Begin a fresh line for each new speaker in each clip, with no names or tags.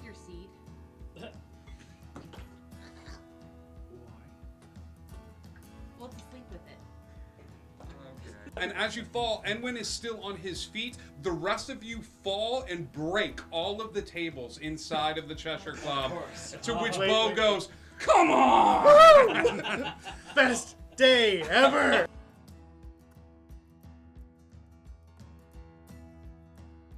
your seed.
Why?
Well, to sleep with it.
And as you fall, Enwin is still on his feet. The rest of you fall and break all of the tables inside of the Cheshire Club. To which Bo goes, "Come on!"
Best day ever!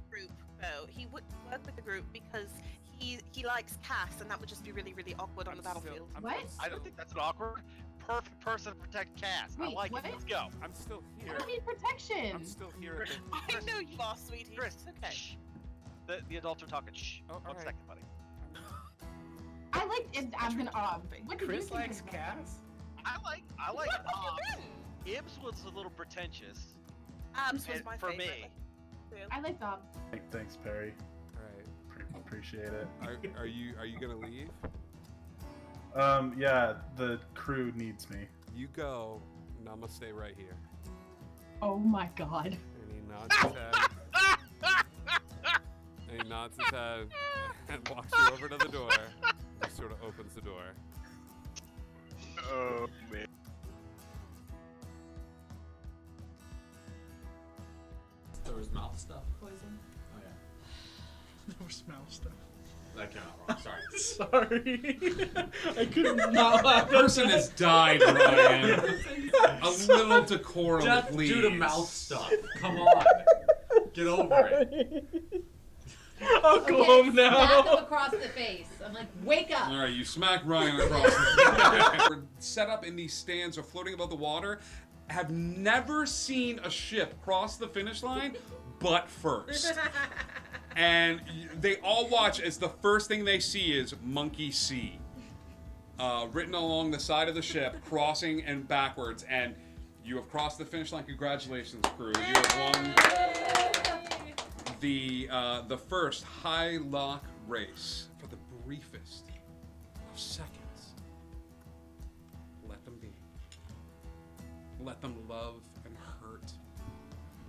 Group, though. He would work with the group because he likes Cass, and that would just be really, really awkward on the battlefield.
What?
I don't think that's an awkward. Perfect person to protect Cass. I
Wait,
like
what?
it. Let's go.
I'm still
I
here.
don't need protection.
I'm still here.
I know you are, sweetie.
Chris,
It's okay.
shh. The adults are talking. Shh.
Oh,
One
alright.
second, buddy.
I like it. I'm gonna. What do you
Chris
think
likes
of-
Cass?
I like Ibs was a little pretentious.
Abs was
And
my
for
favorite.
me.
I like Bob.
Thanks, Perry.
All right.
Appreciate it.
Are you gonna leave?
Yeah, the crew needs me.
You go, and I'm gonna stay right here.
Oh my god.
And he nods his head. And he nods his head and walks you over to the door. Just sort of opens the door.
Oh man.
There was mouth stuff poison? Oh yeah.
No smell stuff.
That came out wrong. Sorry.
Sorry. I couldn't not laugh.
Person has died, Ryan. A little decorum,
Death
please.
due to mouth stuff. Come on. Get over it.
I'll go home
Smack him
now.
across the face. I'm like, wake up.
All right, you smack Ryan across the face. We're set up in these stands or floating above the water. Have never seen a ship cross the finish line, but first. And they all watch as the first thing they see is Monkey C. Written along the side of the ship, crossing and backwards. And you have crossed the finish line. Congratulations, crew. You have won the first high lock race for the briefest of seconds. Let them be. Let them love and hurt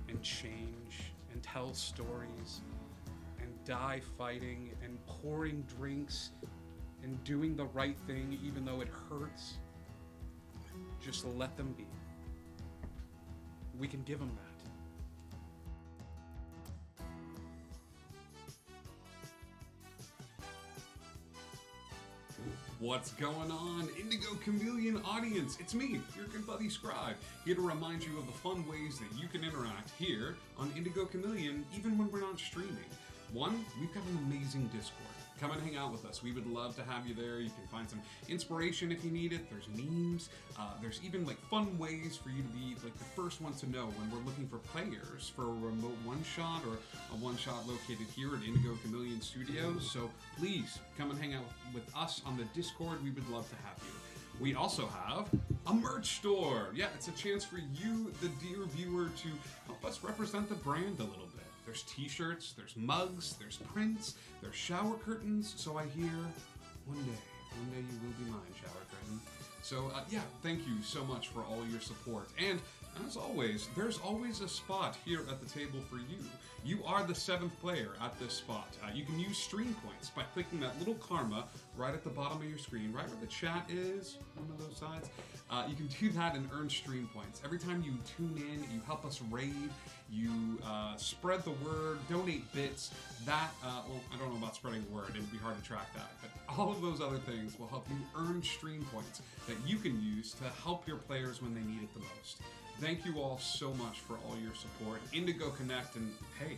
and change and tell stories and die fighting and pouring drinks and doing the right thing even though it hurts. Just let them be. We can give them that. What's going on, Indigo Chameleon audience? It's me, your good buddy Scribe, here to remind you of the fun ways that you can interact here on Indigo Chameleon, even when we're not streaming. One, we've got an amazing Discord. Come and hang out with us. We would love to have you there. You can find some inspiration if you need it. There's memes. There's even like fun ways for you to be like the first one to know when we're looking for players for a remote one-shot or a one-shot located here at Indigo Chameleon Studios. So please come and hang out with us on the Discord. We would love to have you. We also have a merch store. Yeah, it's a chance for you, the dear viewer, to help us represent the brand a little bit. There's t-shirts, there's mugs, there's prints, there's shower curtains. So I hear one day you will be mine, shower curtain. So yeah, thank you so much for all your support. And as always, there's always a spot here at the table for you. You are the 7th player at this spot. You can use stream points by clicking that little karma right at the bottom of your screen, right where the chat is, one of those sides. You can do that and earn stream points. Every time you tune in, you help us raid, you spread the word, donate bits. That, well, I don't know about spreading the word, it'd be hard to track that, but all of those other things will help you earn stream points that you can use to help your players when they need it the most. Thank you all so much for all your support. Indigo Connect, and hey.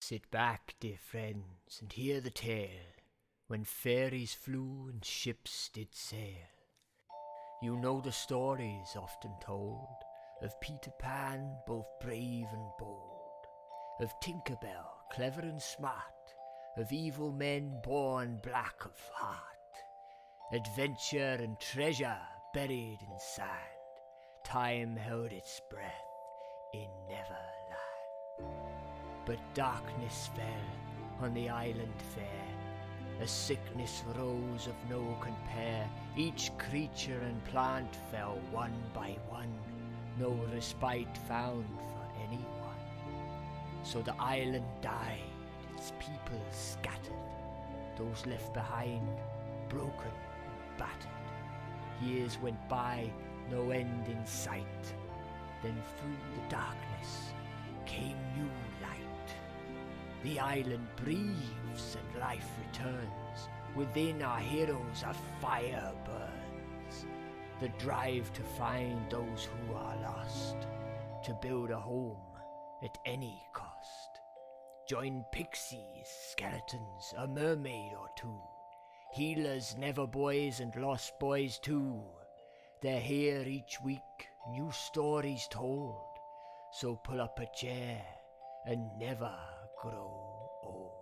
Sit back, dear friends, and hear the tale, when fairies flew and ships did sail. You know the stories often told, of Peter Pan, both brave and bold, of Tinker Bell, clever and smart, of evil men born black of heart, adventure and treasure buried in sand, time held its breath in Neverland. But darkness fell on the island fair, A sickness rose of no compare. Each creature and plant fell one by one. No respite found for anyone. So the island died, its people scattered. Those left behind, broken and battered. Years went by, no end in sight. Then through the darkness came new light. The island breathes and life returns. Within our heroes a fire burns. The drive to find those who are lost. To build a home at any cost. Join pixies, skeletons, a mermaid or two. Healers, never boys, and lost boys too. They're here each week, new stories told. So pull up a chair and never grow old.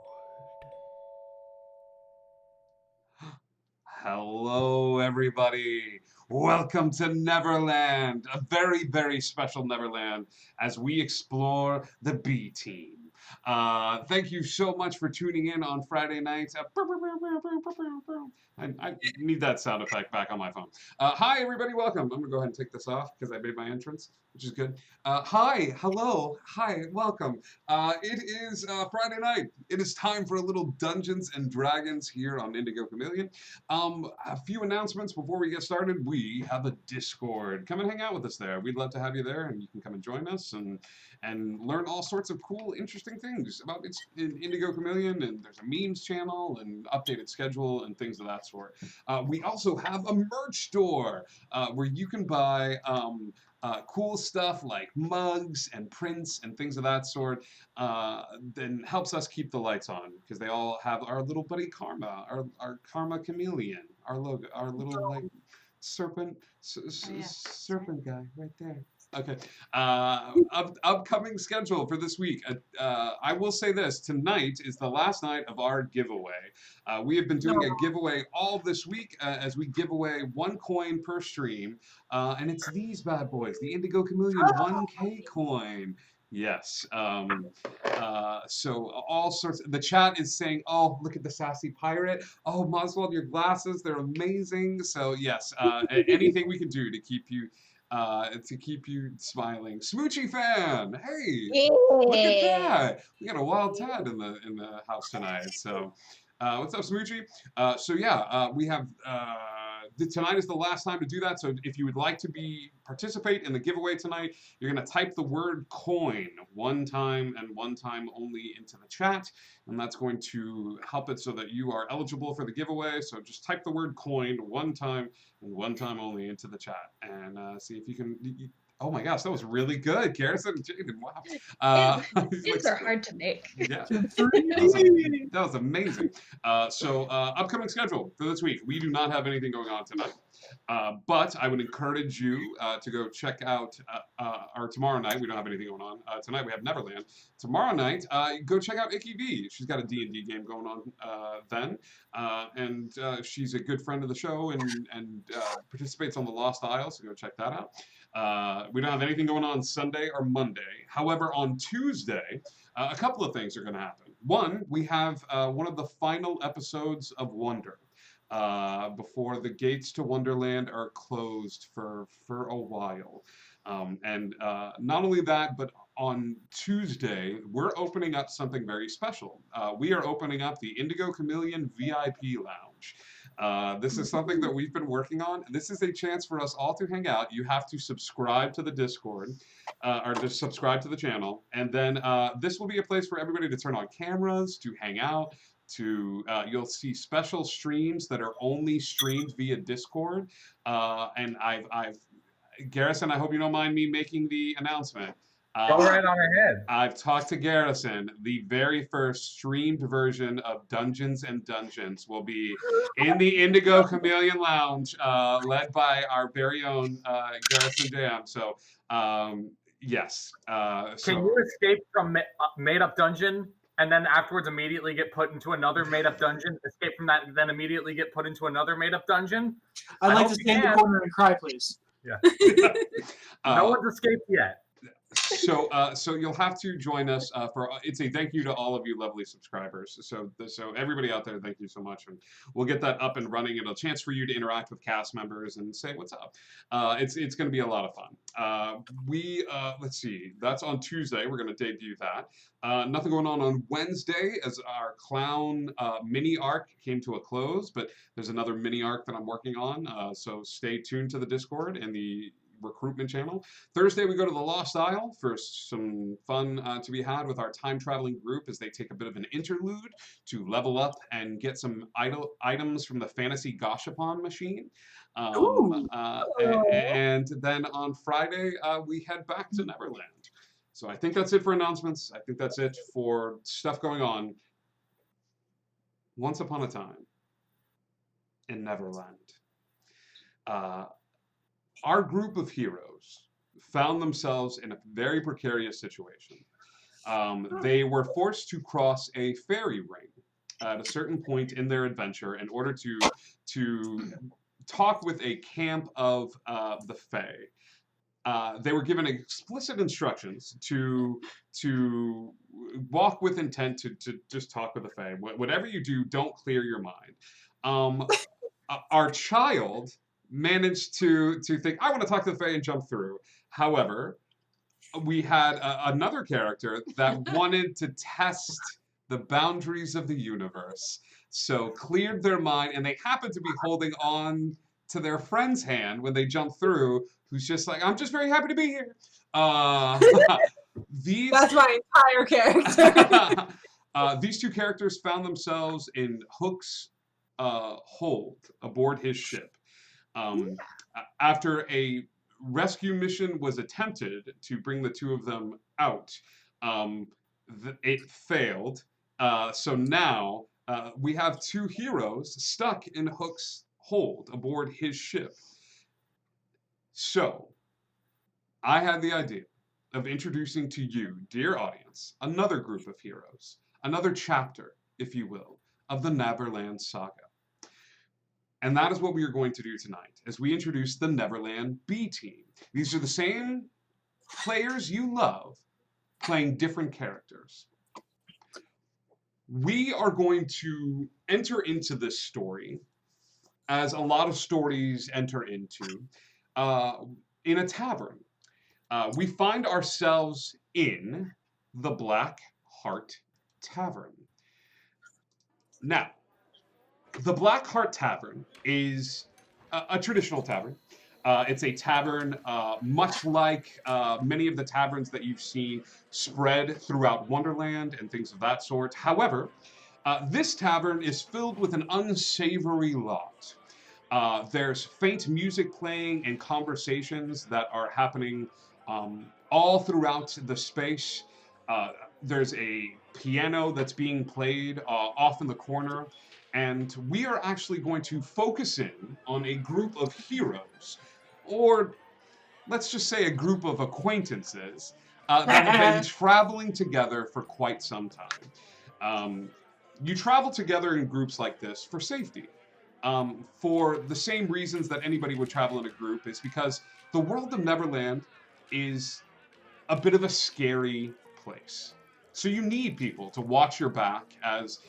Hello, everybody. Welcome to Neverland, a very, very special Neverland as we explore the B Team. Thank you so much for tuning in on Friday nights. I need that sound effect back on my phone. Hi, everybody. Welcome. I'm going to go ahead and take this off because I made my entrance, which is good. Hi. Hello. Hi. Welcome. It is Friday night. It is time for a little Dungeons and Dragons here on Indigo Chameleon. A few announcements before we get started. We have a Discord. Come and hang out with us there. We'd love to have you there, and you can come and join us and learn all sorts of cool, interesting things about Indigo Chameleon, and there's a memes channel and updated schedule and things of that sort. We also have a merch store where you can buy cool stuff like mugs and prints and things of that sort. Then helps us keep the lights on because they all have our little buddy Karma, our Karma Chameleon, our logo, our little like serpent guy right there. Okay. Upcoming schedule for this week. I will say this. Tonight is the last night of our giveaway. We have been doing a giveaway all this week as we give away 1 coin per stream. And it's these bad boys, the Indigo Chameleon 1K coin. Yes. So all sorts. The chat is saying, "Oh, look at the sassy pirate. Oh, Moswald, your glasses, they're amazing." So yes, anything we can do to keep you smiling. Smoochy fan, hey, look at that. We got a wild Tad in the house tonight. So, what's up, Smoochy? So yeah, we have. Tonight is the last time to do that. So if you would like to participate in the giveaway tonight, you're going to type the word coin 1 time and 1 time only into the chat, and that's going to help it so that you are eligible for the giveaway. So just type the word coin 1 time and 1 time only into the chat, and see if you can. Oh my gosh, that was really good, Garrison. Jaden, wow.
These are hard to make.
Yeah, that was amazing. So upcoming schedule for this week. We do not have anything going on tonight. But I would encourage you to go check out our tomorrow night. We don't have anything going on. Tonight we have Neverland. Tomorrow night, go check out Icky V. She's got a D&D game going on then. And she's a good friend of the show and participates on the Lost Isle, so go check that out. We don't have anything going on Sunday or Monday. However, on Tuesday, a couple of things are going to happen. One, we have one of the final episodes of Wonder. Before the gates to Wonderland are closed for a while. And not only that, but on Tuesday, we're opening up something very special. We are opening up the Indigo Chameleon VIP Lounge. This is something that we've been working on. This is a chance for us all to hang out. You have to subscribe to the Discord, or just subscribe to the channel. And then this will be a place for everybody to turn on cameras, to hang out, you'll see special streams that are only streamed via Discord. And Garrison, I hope you don't mind me making the announcement.
Go right on ahead.
I've talked to Garrison. The very first streamed version of Dungeons and Dungeons will be in the Indigo Chameleon Lounge, led by our very own Garrison Jam. So, yes.
Can you escape from made-up dungeon and then afterwards immediately get put into another made-up dungeon? Escape from that and then immediately get put into another made-up dungeon?
I'd like to stand in the corner and cry, please.
Yeah. No one's escaped yet.
So you'll have to join us for it's a thank you to all of you lovely subscribers. So everybody out there, thank you so much, and we'll get that up and running, and a chance for you to interact with cast members and say what's up. It's going to be a lot of fun. Let's see, that's on Tuesday. We're going to debut that. Nothing going on Wednesday as our clown mini arc came to a close, but there's another mini arc that I'm working on. So stay tuned to the Discord and the recruitment channel. Thursday, we go to the Lost Isle for some fun to be had with our time traveling group as they take a bit of an interlude to level up and get some items from the fantasy Gashapon machine. And then on Friday, we head back to Neverland. So I think that's it for announcements. I think that's it for stuff going on. Once upon a time in Neverland. Our group of heroes found themselves in a very precarious situation. They were forced to cross a fairy ring at a certain point in their adventure in order to talk with a camp of the Fae. They were given explicit instructions to walk with intent to just talk with the Fae. Whatever you do, don't clear your mind. Our child managed to think, I want to talk to the Fae and jump through. However, we had another character that wanted to test the boundaries of the universe. So cleared their mind, and they happened to be holding on to their friend's hand when they jumped through, who's just like, I'm just very happy to be here.
That's my entire character.
These two characters found themselves in Hook's hold aboard his ship. After a rescue mission was attempted to bring the two of them out, it failed. So now we have two heroes stuck in Hook's hold aboard his ship. So I had the idea of introducing to you, dear audience, another group of heroes, another chapter, if you will, of the Neverland saga. And that is what we are going to do tonight, as we introduce the Neverland B Team. These are the same players you love, playing different characters. We are going to enter into this story, as a lot of stories enter into, in a tavern. We find ourselves in the Black Heart Tavern. Now, the Black Heart Tavern is a traditional tavern. It's a tavern much like many of the taverns that you've seen spread throughout Wonderland and things of that sort. However, this tavern is filled with an unsavory lot. There's faint music playing and conversations that are happening all throughout the space. There's a piano that's being played off in the corner. And we are actually going to focus in on a group of heroes, or let's just say a group of acquaintances that have been traveling together for quite some time. You travel together in groups like this for safety. For the same reasons that anybody would travel in a group, is because the world of Neverland is a bit of a scary place. So you need people to watch your back as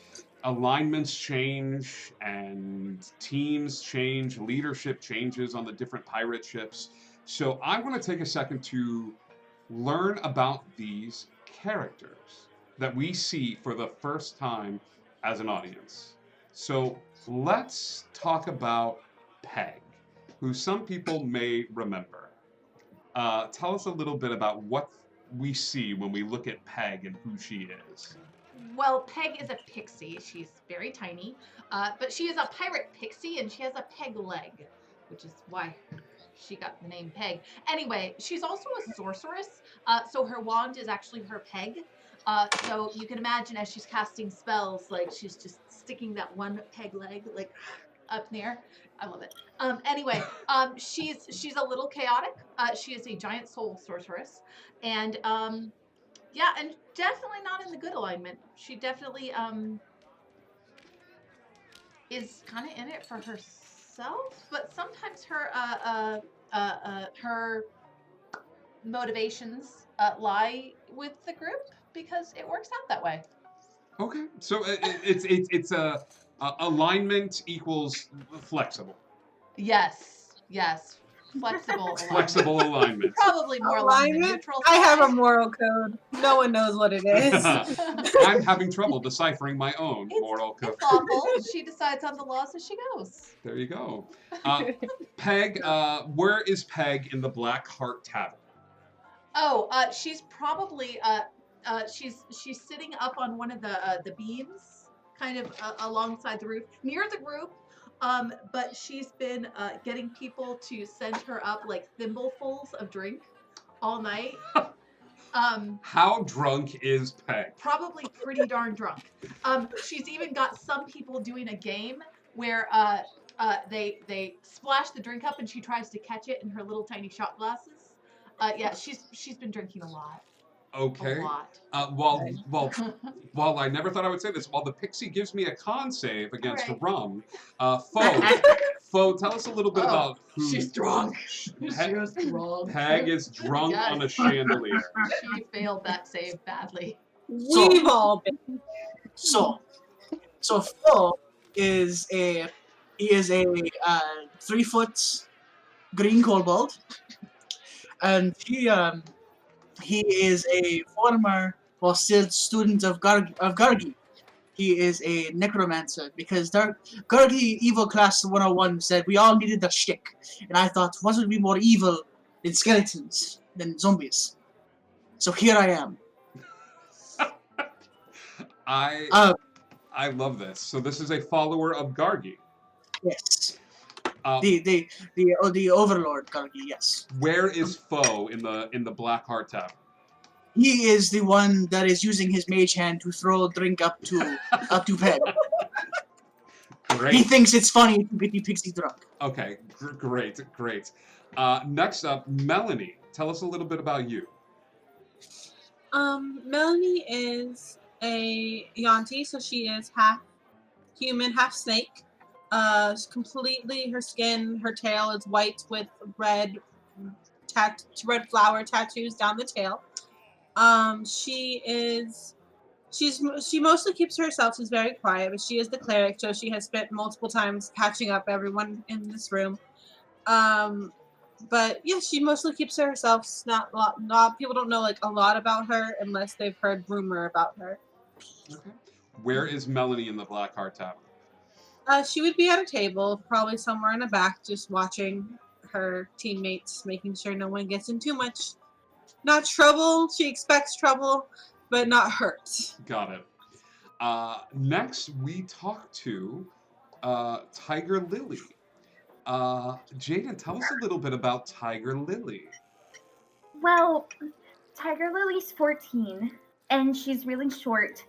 alignments change and teams change, leadership changes on the different pirate ships. So I want to take a second to learn about these characters that we see for the first time as an audience. So let's talk about Peg, who some people may remember. Tell us a little bit about what we see when we look at Peg and who she is.
Well, Peg is a pixie. She's very tiny, but she is a pirate pixie, and she has a peg leg, which is why she got the name Peg. Anyway, she's also a sorceress, so her wand is actually her peg. So you can imagine as she's casting spells, like she's just sticking that one peg leg like up there. I love it. Anyway, she's a little chaotic. She is a giant soul sorceress, and yeah, and definitely not in the good alignment. She definitely is kind of in it for herself, but sometimes her motivations lie with the group because it works out that way.
Okay, so it's alignment equals flexible.
Yes, flexible alignment.
Flexible alignment.
Probably more along the
Alignment?
neutral
I have a
side.
moral code. No one knows what it is.
I'm having trouble deciphering my own moral code.
It's lawful. She decides on the laws as she goes.
There you go. Peg, where is Peg in the Black Heart Tavern?
Oh, she's probably she's sitting up on one of the beams, kind of alongside the roof, near the group. But she's been getting people to send her up like thimblefuls of drink all night.
How drunk is Peg?
Probably pretty darn drunk. She's even got some people doing a game where they splash the drink up and she tries to catch it in her little tiny shot glasses. Yeah, she's been drinking a lot.
Okay.
A lot.
While I never thought I would say this, while the pixie gives me a con save against
Right.
rum, Foe, tell us a little bit about who
She's drunk.
Peg,
She's drunk.
Peg is drunk
Yes.
on a chandelier.
She failed that save badly.
We've all been.
So Phil is a 3-foot green kobold, and he is a former, well, still student of Gargi. He is a necromancer because Gargi Evil Class 101 said we all needed a shtick, and I thought, what would be more evil than skeletons, than zombies? So here I am.
I love this. So this is a follower of Gargi.
Yes. The Overlord Gargi, yes.
Where is Foe in the Black Heart Tavern?
He is the one that is using his mage hand to throw a drink up to Peg.
Great.
He thinks it's funny to get the pixie drunk.
Okay, great. Next up, Melanie. Tell us a little bit about you.
Melanie is a Yanti, so she is half human, half snake. Completely, her skin, her tail is white with red flower tattoos down the tail. She mostly keeps to herself. She's very quiet, but she is the cleric, so she has spent multiple times patching up everyone in this room. But yeah, she mostly keeps to herself. Not people don't know like a lot about her unless they've heard rumor about her.
Okay. Where is Melanie in the Black Heart Tavern?
She would be at a table, probably somewhere in the back, just watching her teammates, making sure no one gets in too much. Not trouble. She expects trouble, but not hurt.
Got it. Next, we talk to Tiger Lily. Jaden, tell us a little bit about Tiger Lily.
Well, Tiger Lily's 14, and she's really short,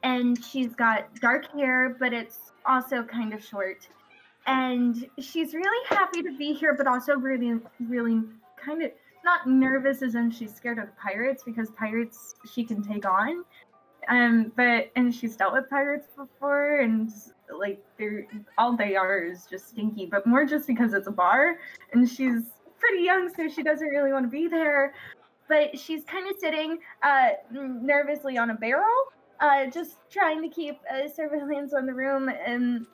and she's got dark hair, but it's also kind of short. And she's really happy to be here, but also really, really kind of not nervous as in she's scared of pirates, because pirates she can take on. And she's dealt with pirates before, and like all they are is just stinky, but more just because it's a bar, and she's pretty young, so she doesn't really want to be there. But she's kind of sitting nervously on a barrel, just trying to keep surveillance on the room and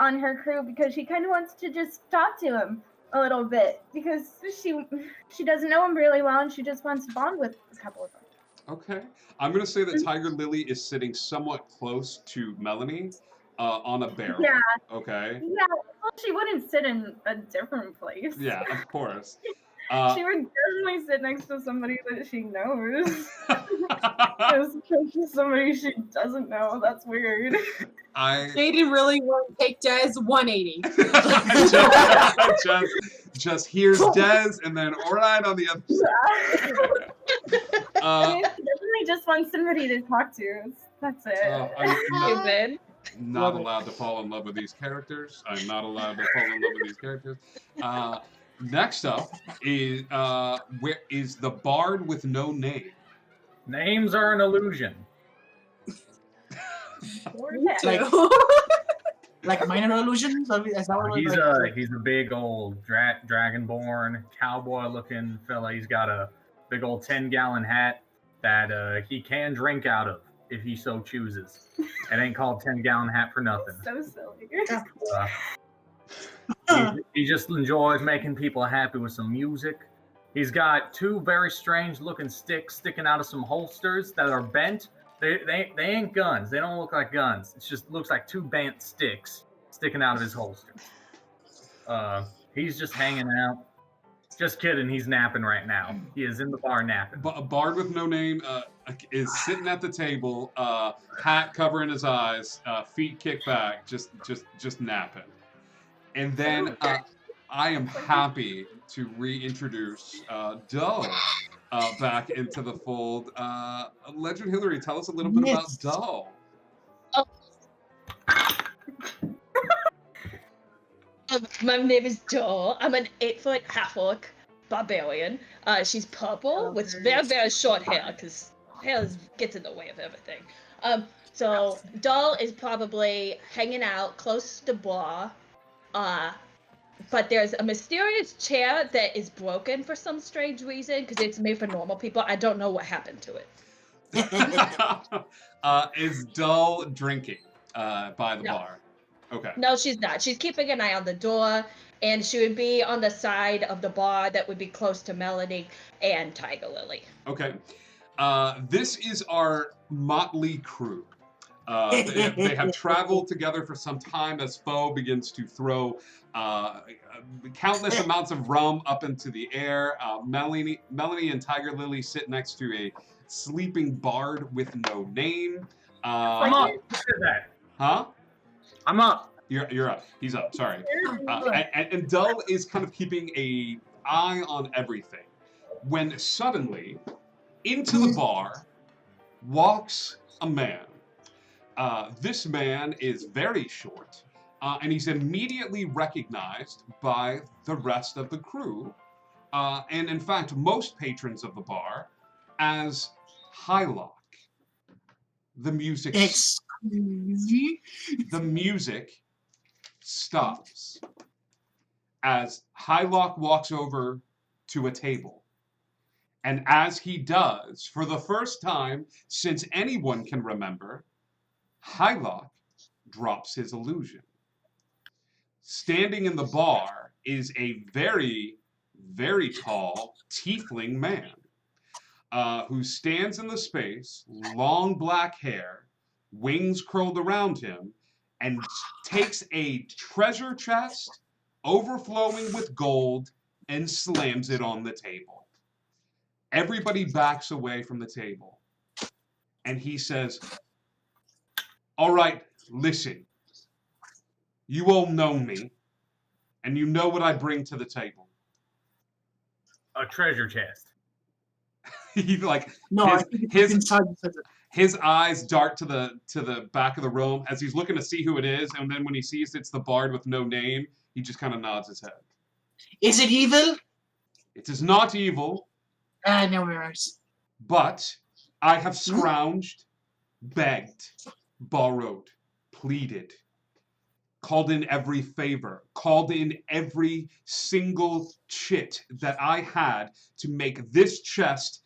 on her crew, because she kind of wants to just talk to him a little bit, because she doesn't know him really well, and she just wants to bond with a couple of them.
Okay. I'm going to say that Tiger Lily is sitting somewhat close to Melanie on a barrel.
Yeah.
Okay.
Yeah, well, she wouldn't sit in a different place.
Yeah, of course.
She would definitely sit next to somebody that she knows. Because somebody she doesn't know, that's weird.
Jaden really won't take Des 180.
just here's Des, and then all right on the other side.
I definitely just want somebody to talk to. That's it.
I'm not allowed to fall in love with these characters. I'm not allowed to fall in love with these characters. Next up is where is the bard with no name?
Names are an illusion.
Like minor illusions? Is that what
He's a big old dragonborn cowboy looking fella. He's got a big old 10-gallon hat that he can drink out of if he so chooses. It ain't called 10-gallon hat for nothing.
So silly.
He just enjoys making people happy with some music. He's got 2 very strange looking sticks sticking out of some holsters that are bent. They ain't guns. They don't look like guns. It just looks like 2 bent sticks sticking out of his holster. He's just hanging out. Just kidding. He's napping right now. He is in the bar napping.
A bard with no name is sitting at the table, hat covering his eyes, feet kicked back, just napping. And then I am happy to reintroduce Dull back into the fold. Legend Hillary, tell us a little bit about Dull.
My name is Dull. I'm an 8-foot half-orc barbarian. She's purple with very, very short hair, because hair gets in the way of everything. So Dull is probably hanging out close to the bar, but there's a mysterious chair that is broken for some strange reason, because it's made for normal people. I don't know what happened to it.
Is Dull drinking by the bar? Okay.
No, she's not. She's keeping an eye on the door, and she would be on the side of the bar that would be close to Melody and Tiger Lily.
Okay. This is our motley crew. They have traveled together for some time as Foe begins to throw countless amounts of rum up into the air. Melanie and Tiger Lily sit next to a sleeping bard with no name.
I'm up. Who said that?
Huh?
I'm up.
You're up. He's up. Sorry. And Dull is kind of keeping an eye on everything, when suddenly into the bar walks a man. This man is very short, and he's immediately recognized by the rest of the crew, and in fact most patrons of the bar, as Hylock. The music. The music stops as Hylock walks over to a table. And as he does, for the first time since anyone can remember, Hylock drops his illusion. Standing in the bar is a very, very tall tiefling man who stands in the space, long black hair, wings curled around him, and takes a treasure chest overflowing with gold and slams it on the table. Everybody backs away from the table, and he says, "All right, listen. You all know me, and you know what I bring to the table."
A treasure chest.
He like
No,
his eyes dart to the back of the room as he's looking to see who it is, and then when he sees it's the bard with no name, he just kind of nods his head.
Is it evil?
It is not evil.
No worries.
But I have scrounged, begged, borrowed, pleaded, called in every favor, called in every single chit that I had to make this chest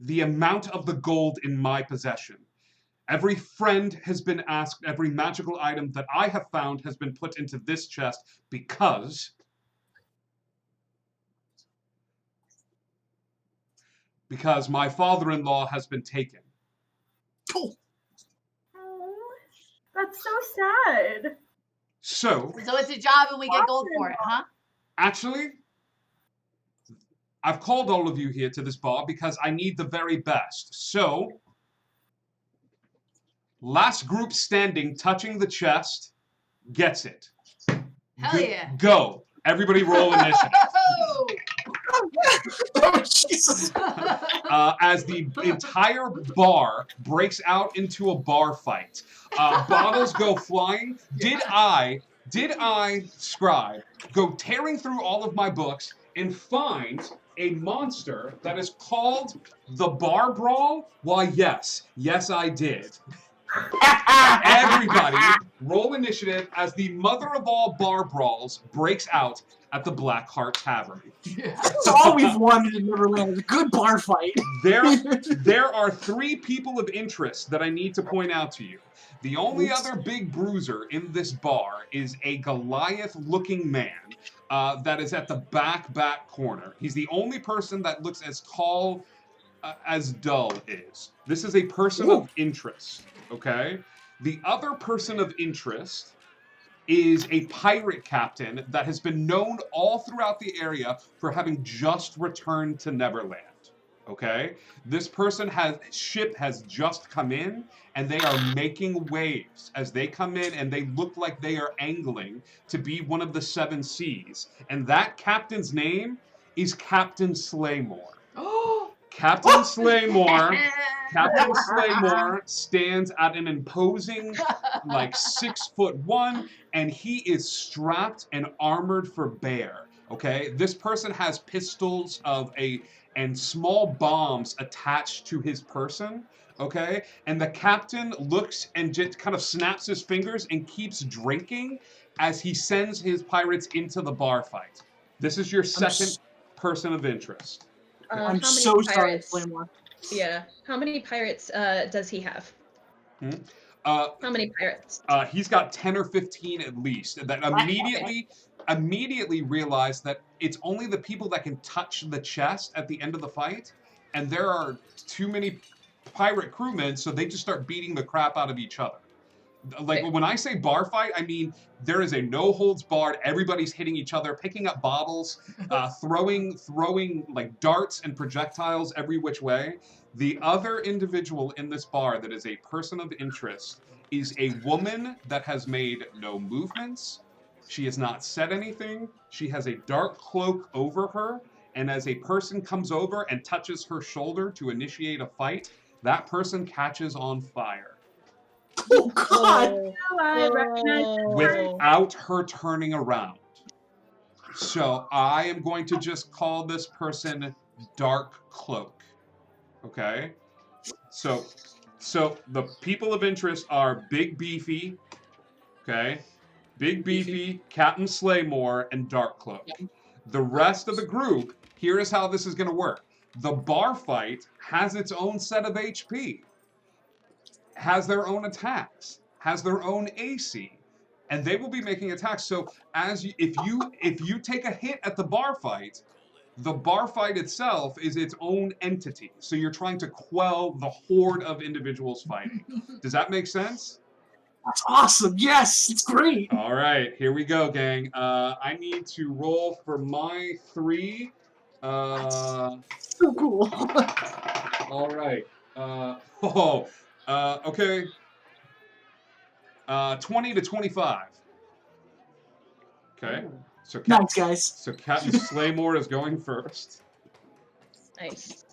the amount of the gold in my possession. Every friend has been asked, every magical item that I have found has been put into this chest because my father-in-law has been taken.
Oh, that's so sad.
So
it's a job and we get gold for it, huh?
Actually, I've called all of you here to this bar because I need the very best. So, last group standing touching the chest gets it.
Hell yeah.
Go. Everybody roll initiative.
Oh, Jesus.
As the entire bar breaks out into a bar fight. Bottles go flying. Did I, Scribe, go tearing through all of my books and find a monster that is called the Bar Brawl? Why, yes. Yes, I did. Everybody, roll initiative as the mother of all bar brawls breaks out at the Blackheart Tavern.
That's all we've wanted in Neverland. A good bar fight.
There are 3 people of interest that I need to point out to you. The only other big bruiser in this bar is a Goliath-looking man that is at the back corner. He's the only person that looks as tall as Dull is. This is a person of interest, okay? The other person of interest is a pirate captain that has been known all throughout the area for having just returned to Neverland. Okay, this ship has just come in, and they are making waves as they come in, and they look like they are angling to be one of the 7 seas. And that captain's name is Captain Slaymore. Captain Slaymore stands at an imposing, like 6'1", and he is strapped and armored for bear. Okay, this person has pistols and small bombs attached to his person, okay? And the captain looks and just kind of snaps his fingers and keeps drinking as he sends his pirates into the bar fight. This is your second person of interest.
I'm so sorry, Flamewar.
Yeah. How many pirates does he have?
How
many pirates?
He's got 10 or 15 at least. That immediately realize that it's only the people that can touch the chest at the end of the fight, and there are too many pirate crewmen, so they just start beating the crap out of each other. Like, when I say bar fight, I mean there is a no holds barred. Everybody's hitting each other, picking up bottles, throwing like darts and projectiles every which way. The other individual in this bar that is a person of interest is a woman that has made no movements. She has not said anything. She has a dark cloak over her, and as a person comes over and touches her shoulder to initiate a fight, that person catches on fire.
Oh, God!
I recognize
Without her turning around. So I am going to just call this person Dark Cloak. Okay? So the people of interest are Big Beefy, okay? Big Beefy, Captain Slaymore, and Dark Cloak. The rest of the group, here is how this is going to work. The bar fight has its own set of HP, has their own attacks, has their own AC, and they will be making attacks. So if you take a hit at the bar fight itself is its own entity. So you're trying to quell the horde of individuals fighting. Does that make sense?
That's awesome. Yes, it's great.
All right, here we go, gang. I need to roll for my 3.
So cool.
All right. Okay. 20 to 25. Okay. So
nice, guys.
So Captain Slaymore is going first.
Nice.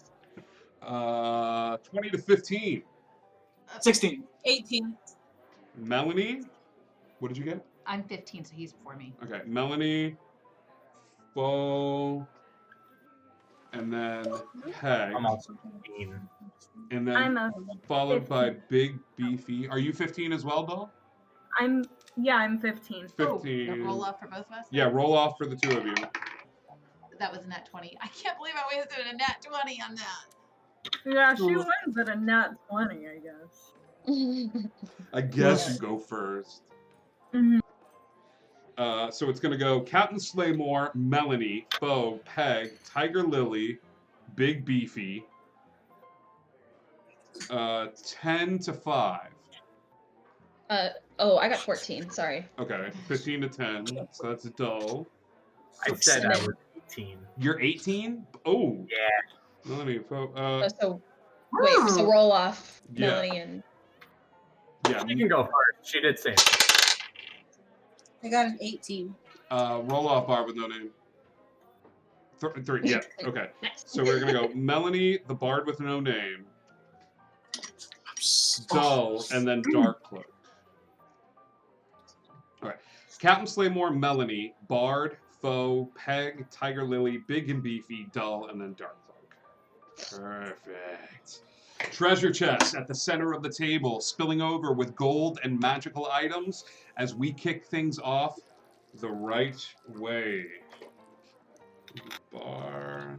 20 to 15.
16.
18.
Melanie, what did you get?
I'm 15, so he's before me.
Okay, Melanie, Bo, and then Peg.
I'm also 15.
And then followed by Big Beefy. Are you 15 as well, Doll?
I'm 15.
15.
Roll off for both of us?
Yeah, roll off for the 2 of you.
That was a nat 20. I can't believe I wasted a nat 20 on that.
Yeah, she wins at a nat 20, I guess.
I guess you go first.
Mm-hmm.
So it's going to go Captain Slaymore, Melanie, Bo, Peg, Tiger Lily, Big Beefy. 10 to 5.
Oh, I got 14. Sorry.
Okay, 15 to 10. So that's dull.
I said I was 18.
You're 18? Oh.
Yeah.
Melanie,
So wait. So roll off,
Yeah.
Melanie and.
Yeah.
You can go first. She did say it.
I got an 18.
Roll off bar with no name. 3. Yeah. Okay. So we're gonna go Melanie, the bard with no name, Dull, and then Dark Cloak. All right. Captain Slaymore, Melanie, Bard, Foe, Peg, Tiger Lily, Big and Beefy, Dull, and then Dark Cloak. Perfect. Treasure chest at the center of the table, spilling over with gold and magical items as we kick things off the right way. Bar.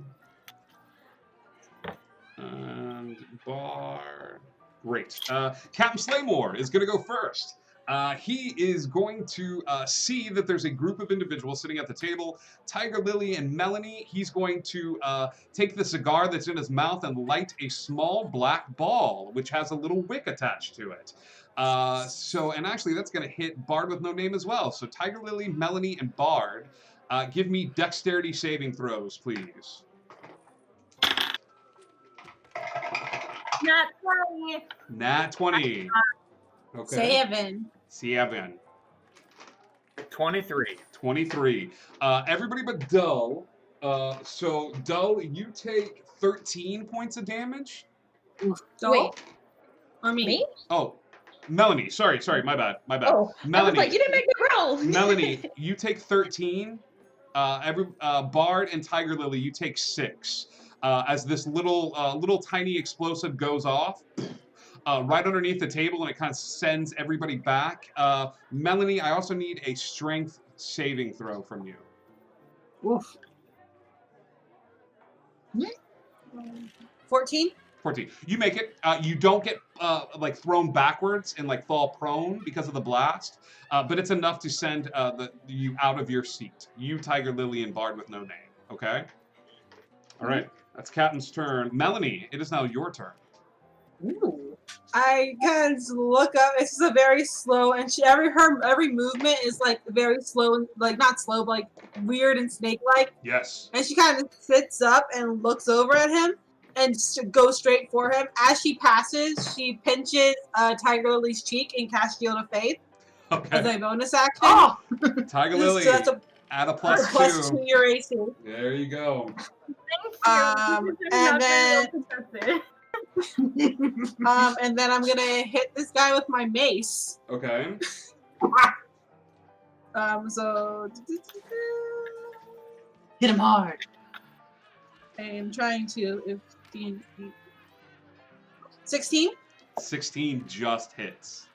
And bar. Great. Captain Slaymore is going to go first. He is going to see that there's a group of individuals sitting at the table. Tiger Lily and Melanie. He's going to take the cigar that's in his mouth and light a small black ball, which has a little wick attached to it. And actually that's going to hit Bard with no name as well. So Tiger Lily, Melanie, and Bard, give me dexterity saving throws, please.
Not 20.
Nat 20. Okay.
7.
23.
23. Everybody but Dull. So Dull, you take 13 points of damage.
Wait. Or me?
Oh, Melanie. Sorry, my bad.
Oh,
Melanie.
I was like, you didn't make me roll.
Melanie, you take 13. Bard and Tiger Lily, you take 6. As this little tiny explosive goes off, right underneath the table, and it kind of sends everybody back. Melanie, I also need a strength saving throw from you.
Oof.
14.
14. You make it. You don't get thrown backwards and fall prone because of the blast, but it's enough to send you out of your seat. You, Tiger Lily, and Bard with no name. Okay. All right. That's Captain's turn. Melanie, it is now your turn.
Ooh. I kind of look up. It's just a very slow, and every movement is very slow, not slow, but weird and snake-like.
Yes.
And she kind of sits up and looks over at him and goes straight for him. As she passes, she pinches Tiger Lily's cheek and casts Shield of Faith as a bonus action.
Oh!
Tiger Lily,
so that's
add a plus
2 your AC.
There you go.
And then and then I'm gonna hit this guy with my mace.
Okay.
So
hit him hard.
I'm trying to 16.
16 just hits.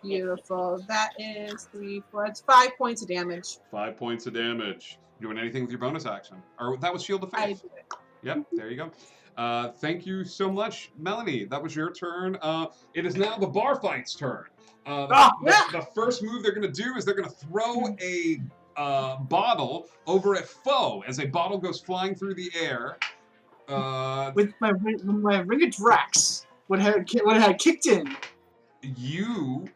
Beautiful. That is 3, 4. It's 5 points of damage.
5 points of damage. Doing anything with your bonus action? Or that was Shield of Faith. Yep, there you go. Thank you so much, Melanie. That was your turn. It is now the bar fight's turn. The first move they're going to do is they're going to throw a bottle over at foe as a bottle goes flying through the air.
With my Ring of Drax, what had kicked in.
You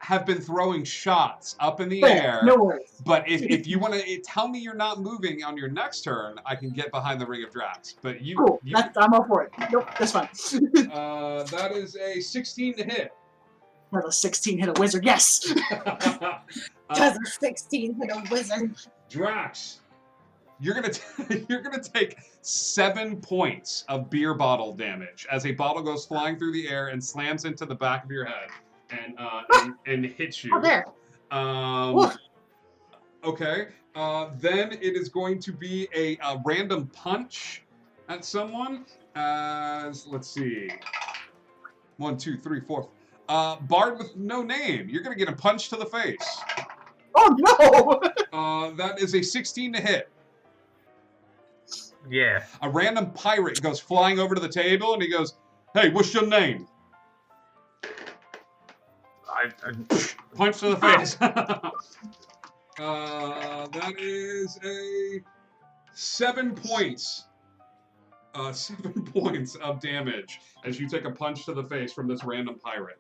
have been throwing shots up in the air.
No worries.
But if you want to tell me you're not moving on your next turn, I can get behind the Ring of Drax. But
cool. I'm all for it. Nope, that's fine.
That is a 16 to hit.
Well, a 16 hit a wizard. Yes.
Because a 16 hit a wizard.
Drax, you're gonna take 7 points of beer bottle damage as a bottle goes flying through the air and slams into the back of your head and hits you.
Oh, there.
Okay. Then it is going to be a random punch at someone. Let's see. 1, 2, 3, 4. Bard with no name. You're gonna get a punch to the face.
Oh no!
That is a 16 to hit.
Yeah.
A random pirate goes flying over to the table and he goes, "Hey, what's your name?" Punch to the face. That is a 7 points. 7 points of damage as you take a punch to the face from this random pirate.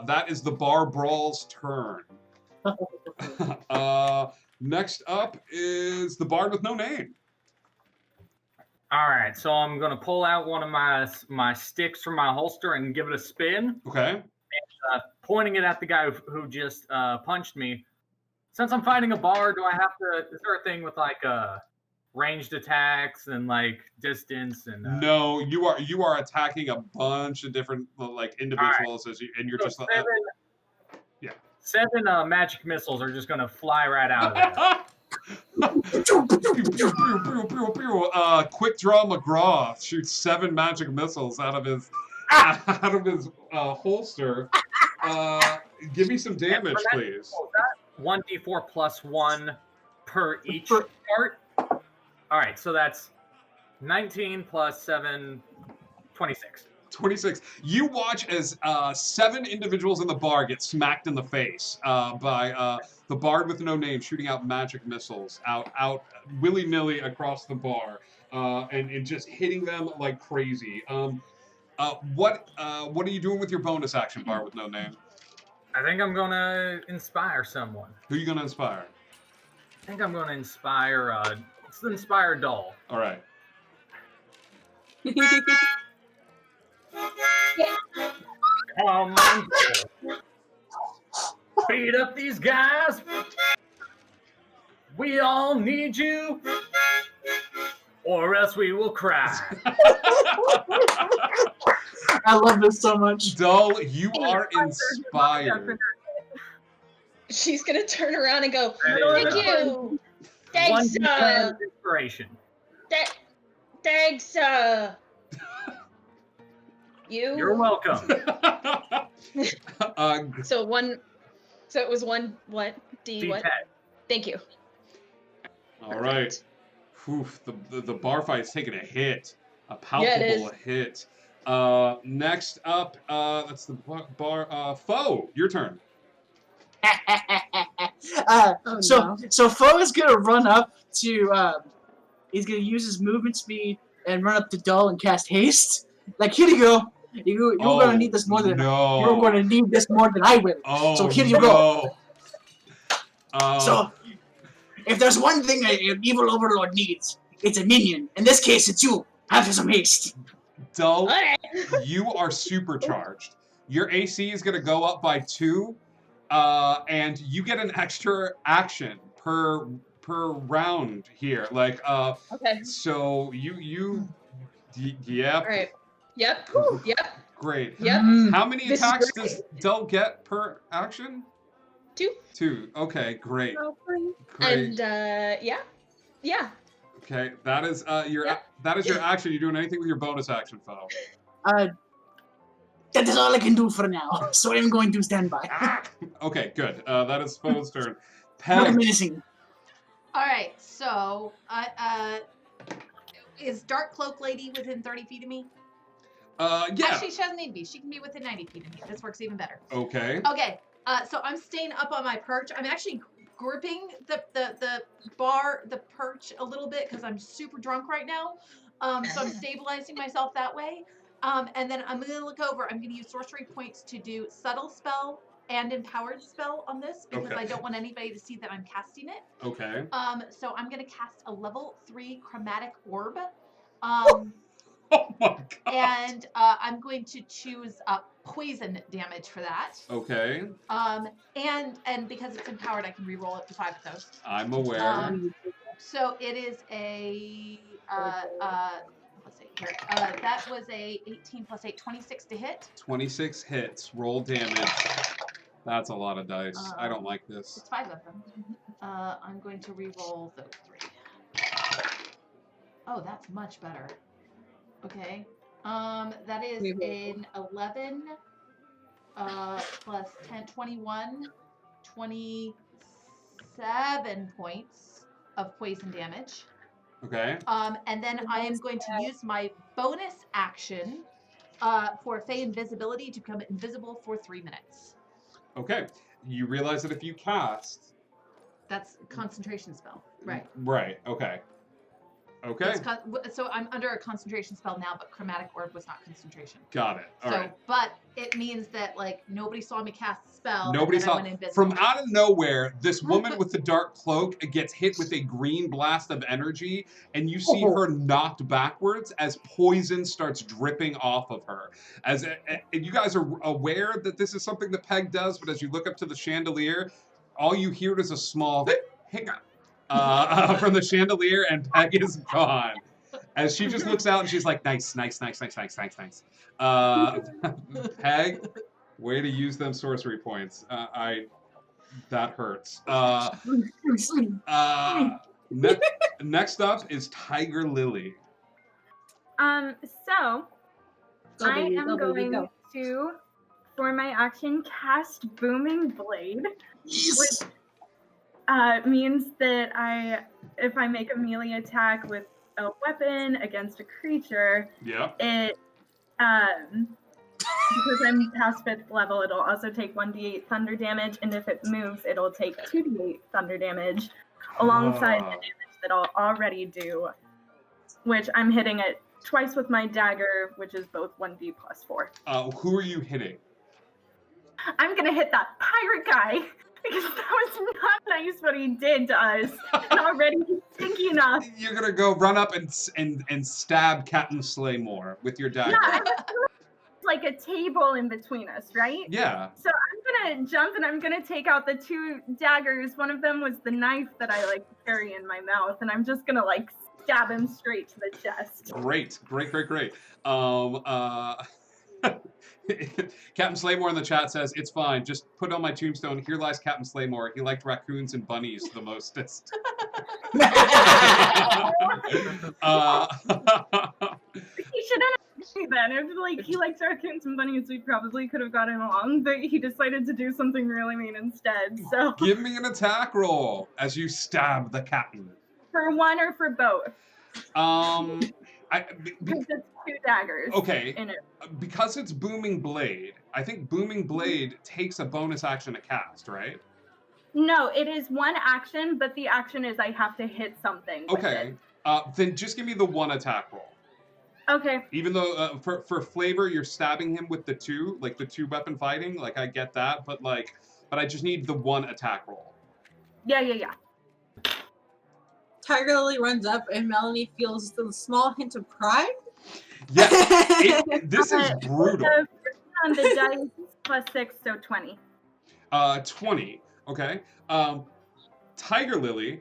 That is the Bar Brawl's turn. Next up is the Bard with no name.
All right, so I'm gonna pull out one of my sticks from my holster and give it a spin.
Okay.
And, pointing it at the guy who just punched me. Since I'm fighting a bard, do I have to? Is there a thing with ranged attacks and distance and?
No, you are attacking a bunch of different individuals
right.
and you're
so
just
seven magic missiles are just gonna fly right out of it.
Quick Draw McGraw shoots 7 magic missiles out of his holster. Give me some damage, please.
1d4 plus 1 per each part. All right, so that's 19 plus 7, 26.
26. You watch as 7 individuals in the bar get smacked in the face by the bard with no name shooting out magic missiles out willy-nilly across the bar and just hitting them like crazy. What are you doing with your bonus action, bard with no name?
I think I'm gonna inspire someone.
Who are you gonna inspire?
I think I'm gonna inspire. It's the Inspire doll.
All right.
Come on, beat up these guys. We all need you, or else we will cry.
I love this so much.
Dull, you are inspired.
She's gonna turn around and go,
Hey,
thank you. Thanks,
1d10 inspiration.
Thanks, you.
You're welcome.
So it was one, what? D what?
D10.
Thank you.
All right. Oof, the bar fight's taking a hit. A
Yeah, it
palpable hit. Next up, that's the bar. Foe, your turn.
So Foe is gonna run up to. He's gonna use his movement speed and run up to Dull and cast haste. Like, here you go. You're gonna need this more than you're gonna need this more than I will.
Oh,
so here you go. So if there's one thing an evil overlord needs, it's a minion. In this case, it's you. Have some haste.
Dull, you are supercharged. Your AC is going to go up by 2, and you get an extra action per round here. Like,
okay.
So yep.
All right. Yep. Yep.
Great.
Yep.
How many
This is
attacks
great.
does Dull get per action?
2.
2. Okay, great.
And yeah.
Okay, that is your action. You doing anything with your bonus action, Foe?
That is all I can do for now. So I'm going to stand by.
Okay, good. That is Foe's turn.
Not
Peg.
menacing.
All right, so is Dark Cloak Lady within 30 feet of me?
Yeah.
Actually, she doesn't need to be. She can be within 90 feet of me. This works even better.
Okay.
Okay, so I'm staying up on my perch. I'm actually gripping the perch a little bit because I'm super drunk right now. So I'm stabilizing myself that way. And then I'm gonna look over. I'm gonna use sorcery points to do subtle spell and empowered spell on this because
Okay.
I don't want anybody to see that I'm casting it.
Okay.
So I'm gonna cast a level 3 chromatic orb. And I'm going to choose poison damage for that.
Okay.
And because it's empowered, I can reroll it to 5 of those.
I'm aware.
So it is a let's see here. That was a 18 plus 8, 26 to hit.
26 hits. Roll damage. That's a lot of dice. I don't like this.
It's 5 of them. I'm going to reroll those 3. Oh, that's much better. Okay. That is an 11 plus 10, 21, 27 points of poison damage.
Okay.
And then I am going to use my bonus action for Fey Invisibility to become invisible for 3 minutes.
Okay. You realize that if you cast.
That's a concentration spell, right?
Right. Okay. Okay.
So I'm under a concentration spell now, but Chromatic Orb was not concentration.
Got it. All right.
But it means that like nobody saw me cast the spell.
Nobody
and then I
saw.
went invisible.
From out of nowhere, this woman with the dark cloak gets hit with a green blast of energy, and you see her knocked backwards as poison starts dripping off of her. And you guys are aware that this is something that Peg does, but as you look up to the chandelier, all you hear is a small hiccup from the chandelier, and Peg is gone. As she just looks out and she's like, nice. Peg, way to use them sorcery points. That hurts. Next up is Tiger Lily.
So
Go,
I
baby,
am
go, baby,
going
go.
to, for my action, cast Booming Blade, which means that if I make a melee attack with a weapon against a creature,
Yep.
it because I'm past 5th level, it'll also take 1d8 thunder damage, and if it moves, it'll take 2d8 thunder damage alongside the damage that I'll already do, which I'm hitting it twice with my dagger, which is both 1d plus 4.
Who are you hitting?
I'm gonna hit that pirate guy because that was not nice what he did to us. And already he's stinky enough.
You're gonna go run up and stab Captain Slaymore with your dagger.
Yeah, and it's like a table in between us, right?
Yeah.
So I'm gonna jump and I'm gonna take out the 2 daggers. One of them was the knife that I like to carry in my mouth, and I'm just gonna like stab him straight to the chest.
Great. Captain Slaymore in the chat says, it's fine, just put on my tombstone, here lies Captain Slaymore. He liked raccoons and bunnies the mostest.
He shouldn't have me then. If like he likes raccoons and bunnies, we probably could have gotten along, but he decided to do something really mean instead. So
Give me an attack roll as you stab the captain.
for one or for both? Because it's 2 daggers.
Okay.
In it.
Because it's Booming Blade, I think Booming Blade takes a bonus action to cast, right?
No, it is 1 action, but the action is I have to hit something. with
Okay.
it.
Then just give me the 1 attack roll.
Okay.
Even though for flavor, you're stabbing him with the 2, like the 2 weapon fighting, like I get that, but I just need the 1 attack roll.
Yeah.
Tiger Lily runs up, and Melanie feels the small hint of pride.
Yeah, this is brutal.
On the dice plus 6, so 20.
20. Okay. Tiger Lily,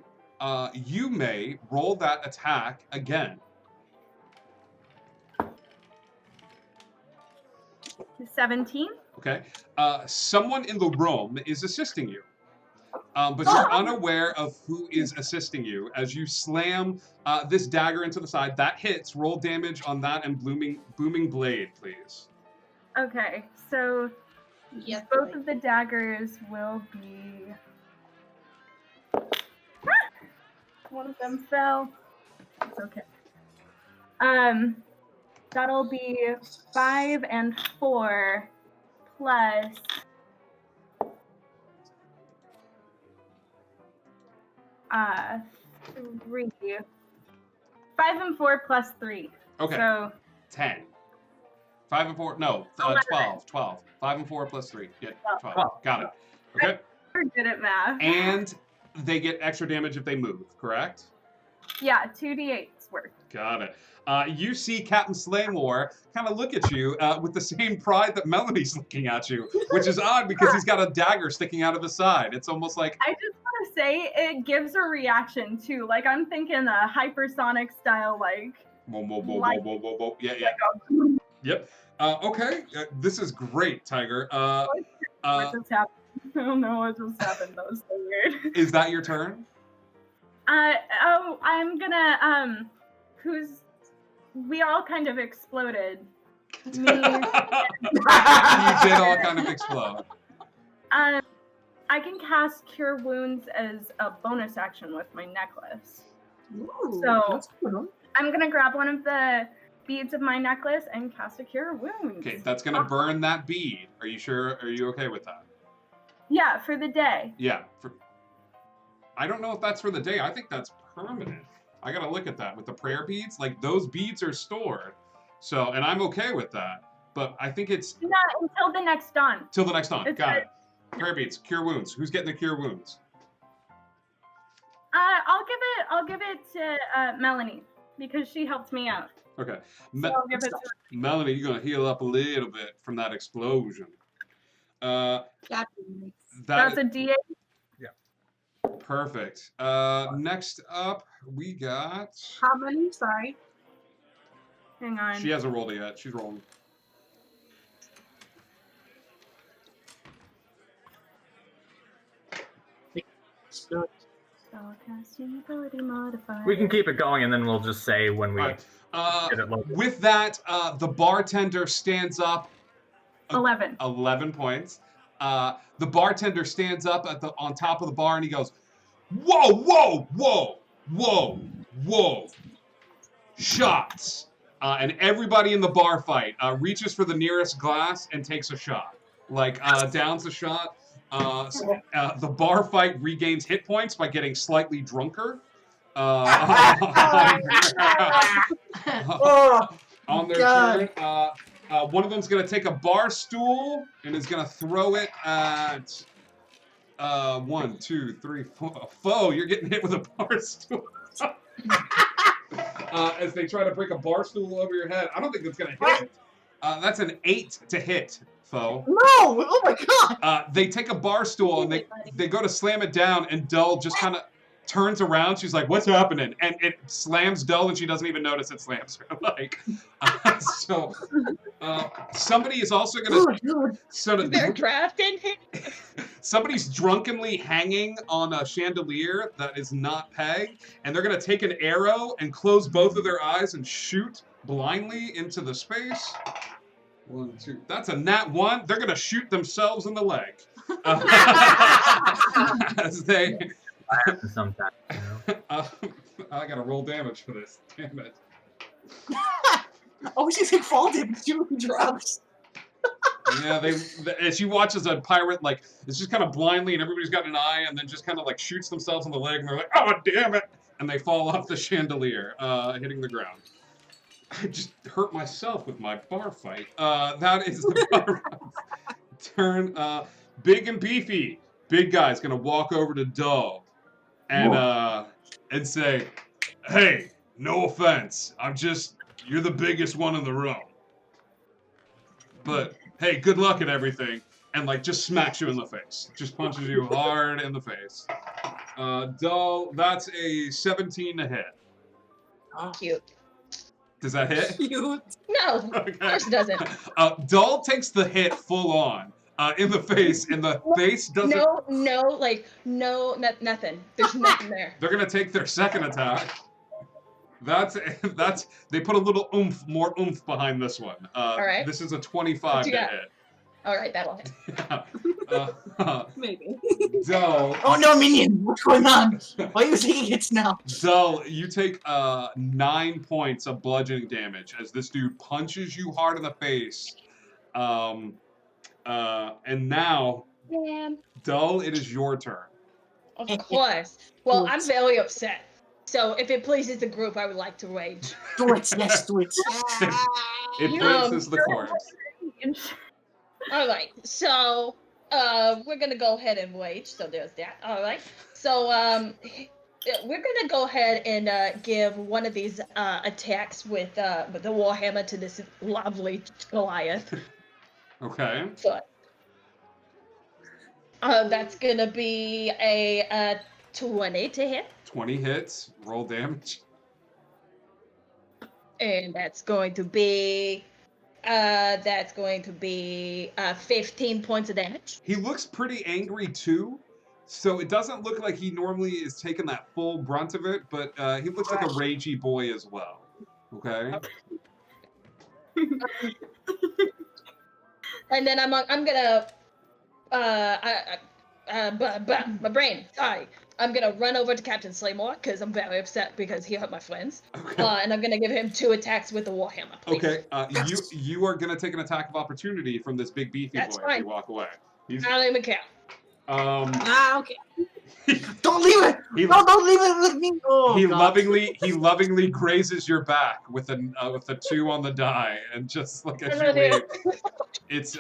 you may roll that attack again.
17.
Okay. Someone in the room is assisting you. But you're unaware of who is assisting you as you slam this dagger into the side. That hits. Roll damage on that and booming blade, please.
Okay, so
Yes,
both of the daggers will be. One of them fell. It's okay. That'll be 5 and 4 plus. Uh, 3. 5 and 4 plus 3.
Okay.
So
10. 5 and 4. No, 12. 12. 5 and 4 plus 3. Yeah, 12. Got it. Okay.
we're good at math.
And they get extra damage if they move, correct?
Yeah, 2d8's worth.
Got it. You see Captain Slaymore kind of look at you with the same pride that Melanie's looking at you, which is odd because he's got a dagger sticking out of his side. It's almost like...
I just want to say it gives a reaction too. Like I'm thinking a hypersonic style, like...
Whoa. Yeah. Yep. Okay. This is great, Tiger.
What just happened? I don't know what just happened. That was so weird.
Is that your turn?
I'm gonna, we all kind of exploded. Me.
You did all kind of explode.
I can cast Cure Wounds as a bonus action with my necklace.
Ooh,
So
that's cool.
I'm gonna grab one of the beads of my necklace and cast a Cure Wounds.
Okay, that's gonna burn that bead. Are you sure? Are you okay with that?
Yeah, for the day.
Yeah. I don't know if that's for the day. I think that's permanent. I gotta look at that with the prayer beads. Like those beads are stored. So, and I'm okay with that. But I think it's
Not until the next dawn.
till the next time.
It's
Got
good.
it. Prayer beads, cure wounds. Who's getting the cure wounds?
I'll give it to Melanie because she helped me out.
Okay.
So I'll give it to
Melanie, you're gonna heal up a little bit from that explosion.
That's
That
a D8.
perfect. Next up, we got.
How many? Sorry.
Hang on.
She hasn't rolled it yet. She's rolling.
Spellcasting ability modifier.
We can keep it going, and then we'll just say when we
Alright,
get it loaded.
with that, the bartender stands up.
11.
11 points. The bartender stands up on top of the bar and he goes, "Whoa, whoa, whoa, whoa, whoa. Shots." And everybody in the bar fight reaches for the nearest glass and takes a shot. Like, downs a shot. The bar fight regains hit points by getting slightly drunker. On their turn. One of them's going to take a bar stool and is going to throw it at 1, 2, 3, 4. Foe, you're getting hit with a bar stool. As they try to break a bar stool over your head. I don't think that's going to hit. That's an 8 to hit, Foe.
No! Oh my god!
They take a bar stool and they go to slam it down, and Dull just kind of turns around. She's like, "What's happening?" And it slams Dull, and she doesn't even notice it slams her. Like, somebody is also going to...
Is there a draft in here?
Somebody's drunkenly hanging on a chandelier that is not pegged, and they're going to take an arrow and close both of their eyes and shoot blindly into the space. 1, 2. That's a nat 1. They're going to shoot themselves in the leg. As they...
Sometimes, you know?
I got to roll damage for this. Damn it.
Oh, she's take fall damage too. Drops.
Yeah, as you watch as a pirate, like, it's just kind of blindly, and everybody's got an eye, and then just kind of like shoots themselves in the leg, and they're like, "Oh, damn it!" And they fall off the chandelier, hitting the ground. I just hurt myself with my bar fight. That is the bar turn. Big and beefy. Big guy's gonna walk over to Dull and say, "Hey, no offense. You're the biggest one in the room. But hey, good luck at everything." And like just smacks you in the face. Just punches you hard in the face. Dull, that's a 17 to hit.
Cute.
Does that hit?
Cute. No, of course it doesn't.
Dull takes the hit full on in the face, and the face doesn't...
Nothing. There's nothing there.
They're going to take their second attack. They put a little more oomph behind this one.
All right.
This is a 25 to hit.
All right, that'll hit.
Maybe.
Dull.
Oh no, minion! What's going on? Why are you taking hits now?
Dull, you take 9 points of bludgeoning damage as this dude punches you hard in the face. And now, Dull, it is your turn.
Of course. Well, I'm very upset. So if it pleases the group, I would like to rage.
Do it, yes, do it.
It pleases the corpse.
All right, so we're gonna go ahead and rage. So there's that. All right, so we're gonna go ahead and give one of these attacks with the warhammer to this lovely Goliath.
Okay.
Foot. That's gonna be a 20 to hit.
20 hits. Roll damage.
And that's going to be 15 points of damage.
He looks pretty angry too, so it doesn't look like he normally is taking that full brunt of it, but he looks like a ragey boy as well. Okay.
And then I'm gonna my brain. Sorry. I'm gonna run over to Captain Slaymore because I'm very upset because he hurt my friends.
Okay.
And I'm gonna give him 2 attacks with the warhammer. Please.
Okay. You are gonna take an attack of opportunity from this big beefy
That's
boy
fine.
if you walk away.
I don't even care.
Okay.
Don't leave it! Don't leave it with me! Oh,
he
God.
lovingly grazes your back with a 2 on the die, and just like as you leave, it's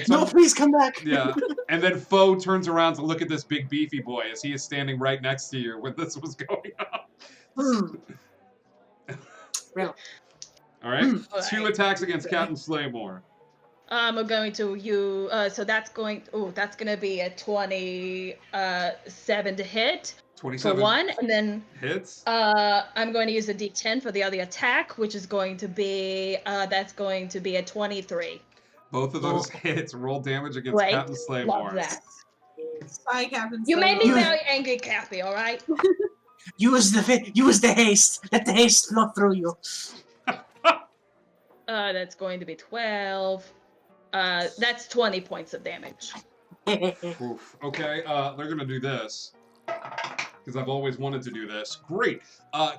No, please come back.
Yeah, and then Foe turns around to look at this big beefy boy as he is standing right next to you when this was going on.
Real.
All right, 2 attacks against Captain Slaymore.
I'm going to use. So that's going. Oh, that's gonna be a 27 to hit.
27
for 1, and then
hits.
I'm going to use a D10 for the other attack, which is going to be. That's going to be a 23.
Both of those hits roll damage against
Right.
Captain Slaymore.
Love that.
Sorry, Captain.
You made me
You-
very angry, Cappy, alright?
Use the haste. Let the haste flow through you.
That's going to be 12. That's 20 points of damage.
Oof. Okay, they're gonna do this. Because I've always wanted to do this. Great.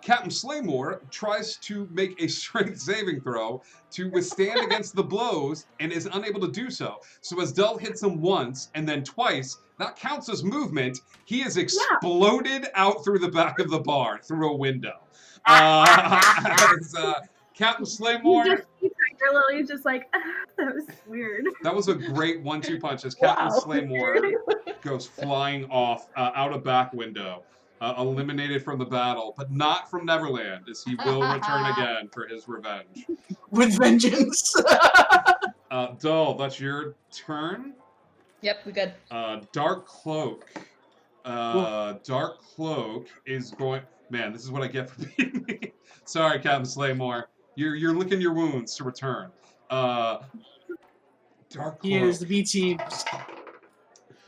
Captain Slaymore tries to make a strength saving throw to withstand against the blows and is unable to do so. So as Dull hits him once and then twice, that counts as movement. He is exploded out through the back of the bar through a window. As, Captain Slaymore.
You just see Tiger Lily just like, that was weird.
That was a great 1-2 punch as Captain Slaymore goes flying off out a back window, eliminated from the battle, but not from Neverland, as he will return again for his revenge.
With vengeance.
Dull, that's your turn.
Yep, we good.
Dark Cloak. Dark Cloak is going. Man, this is what I get for being me. Sorry, Captain Slaymore. You're licking your wounds to return. Dark Cloak.
Here's the B team.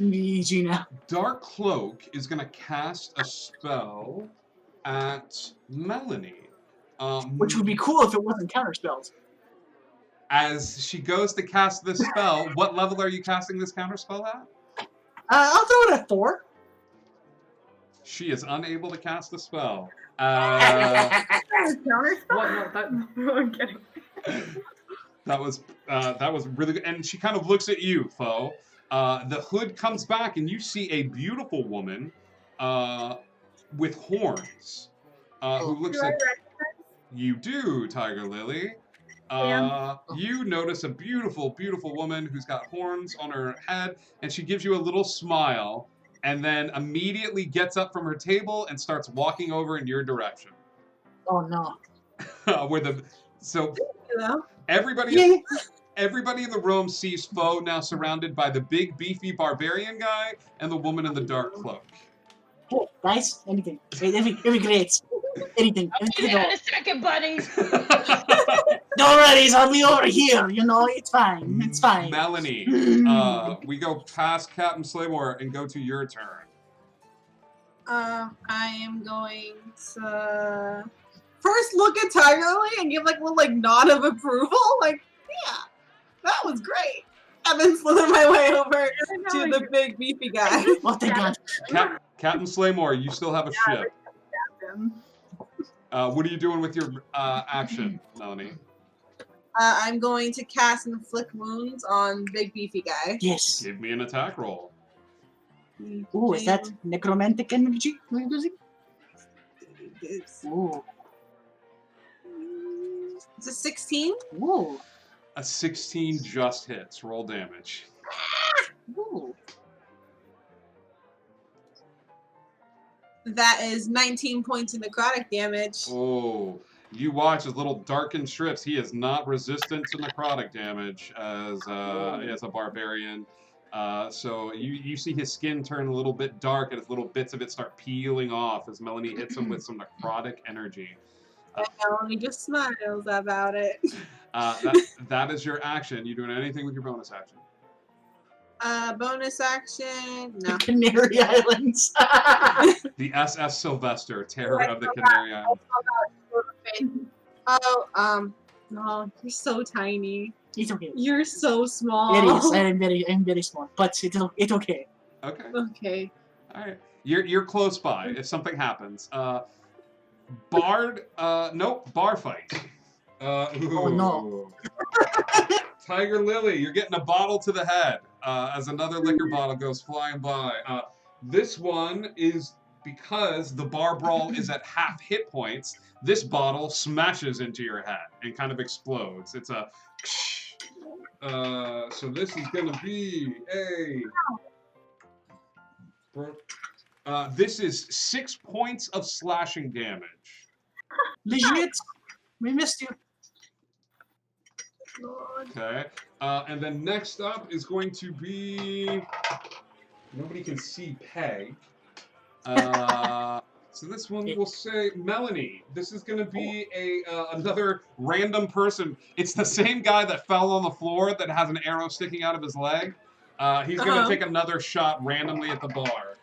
BG now.
Dark Cloak is going to cast a spell at Melanie.
Which would be cool if it wasn't counterspelled.
As she goes to cast this spell, what level are you casting this counterspell at?
I'll throw it at 4.
She is unable to cast the spell.
Counterspell? I'm kidding.
That was really good. And she kind of looks at you, Foe. The hood comes back, and you see a beautiful woman with horns who looks like you do, Tiger Lily. You notice a beautiful, beautiful woman who's got horns on her head, and she gives you a little smile, and then immediately gets up from her table and starts walking over in your direction.
Oh no.
Everybody in the room sees Foe now surrounded by the big beefy barbarian guy and the woman in the dark cloak.
Hey, guys, anything. It'd be great. Anything.
In a second, buddy.
Don't worry, it's only over here. You know, it's fine. It's fine.
Melanie, we go past Captain Slaymore and go to your turn.
I am going to first look at Tiger Lily and give like a little nod of approval. Like, yeah, that was great. And then slither my way over to the big beefy guy.
Oh, thank God.
Captain Slaymore, you still have a ship. What are you doing with your action, Melanie?
I'm going to cast Inflict Wounds on big beefy guy.
Yes.
Give me an attack roll.
Ooh, is that necromantic energy we're using? Ooh.
It's a 16.
Ooh.
A 16 just hits. Roll damage.
Ooh.
That is 19 points of necrotic damage.
Oh, you watch his little darkened strips. He is not resistant to necrotic damage as a barbarian. So you see his skin turn a little bit dark, and his little bits of it start peeling off as Melanie hits him with some necrotic energy.
Melanie just smiles about it.
That is your action. You doing anything with your bonus action?
Bonus action. No.
Canary Islands.
The SS Sylvester, Terror of the Canary Islands.
Oh, no, you're so tiny.
It's okay.
You're so small.
It is. I'm very small, but it's okay.
Okay.
Okay.
All right. You're close by if something happens. Bard. Nope. Bar fight.
Oh no.
Tiger Lily, you're getting a bottle to the head as another liquor bottle goes flying by. This one is because the bar brawl is at half hit points. This bottle smashes into your head and kind of explodes. It's a. So this is gonna be a. This is 6 points of slashing damage.
Legit. We missed you.
Okay. And then next up is going to be. Nobody can see Peg. So this one will say Melanie. This is going to be another random person. It's the same guy that fell on the floor that has an arrow sticking out of his leg. He's gonna take another shot randomly at the bar.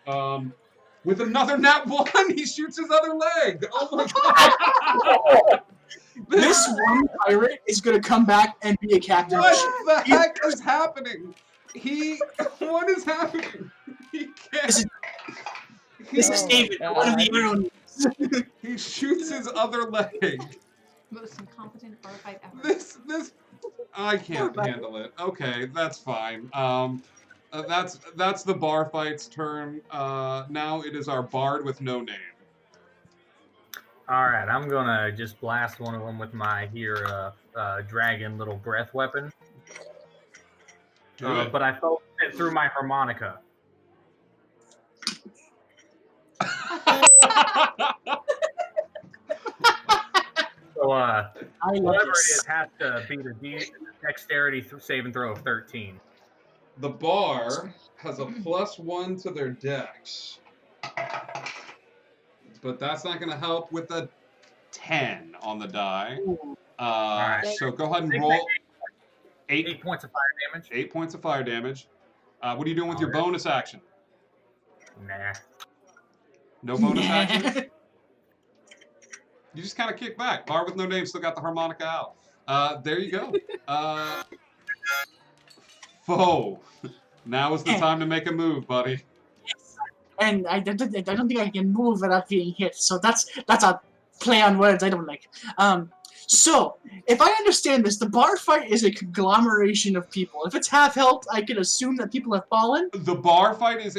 With another nat 1, he shoots his other leg. Oh my god!
This one pirate is gonna come back and be a captain.
What the heck is happening? What is happening? He can't.
This is David, one of the heroes.
He shoots his other leg.
Most incompetent bar fight ever.
This. I can't handle it. Okay, that's fine. That's the bar fight's turn. Now it is our bard with no name.
All right, I'm gonna just blast one of them with my dragon little breath weapon. But I felt it through my harmonica. So whatever it is has to beat a dexterity saving throw of 13.
The bar has a +1 to their dex. But that's not going to help with a 10 on the die. So go ahead and roll
8 points of fire damage.
8 points of fire damage. What are you doing with your bonus action?
Nah.
No bonus action? You just kind of kick back. Bar with no name still got the harmonica out. There you go. Foe. Now is the time to make a move, buddy.
And I don't think I can move without being hit. So that's a play on words I don't like. So if I understand this, the bar fight is a conglomeration of people. If it's half health, I can assume that people have fallen.
The bar fight is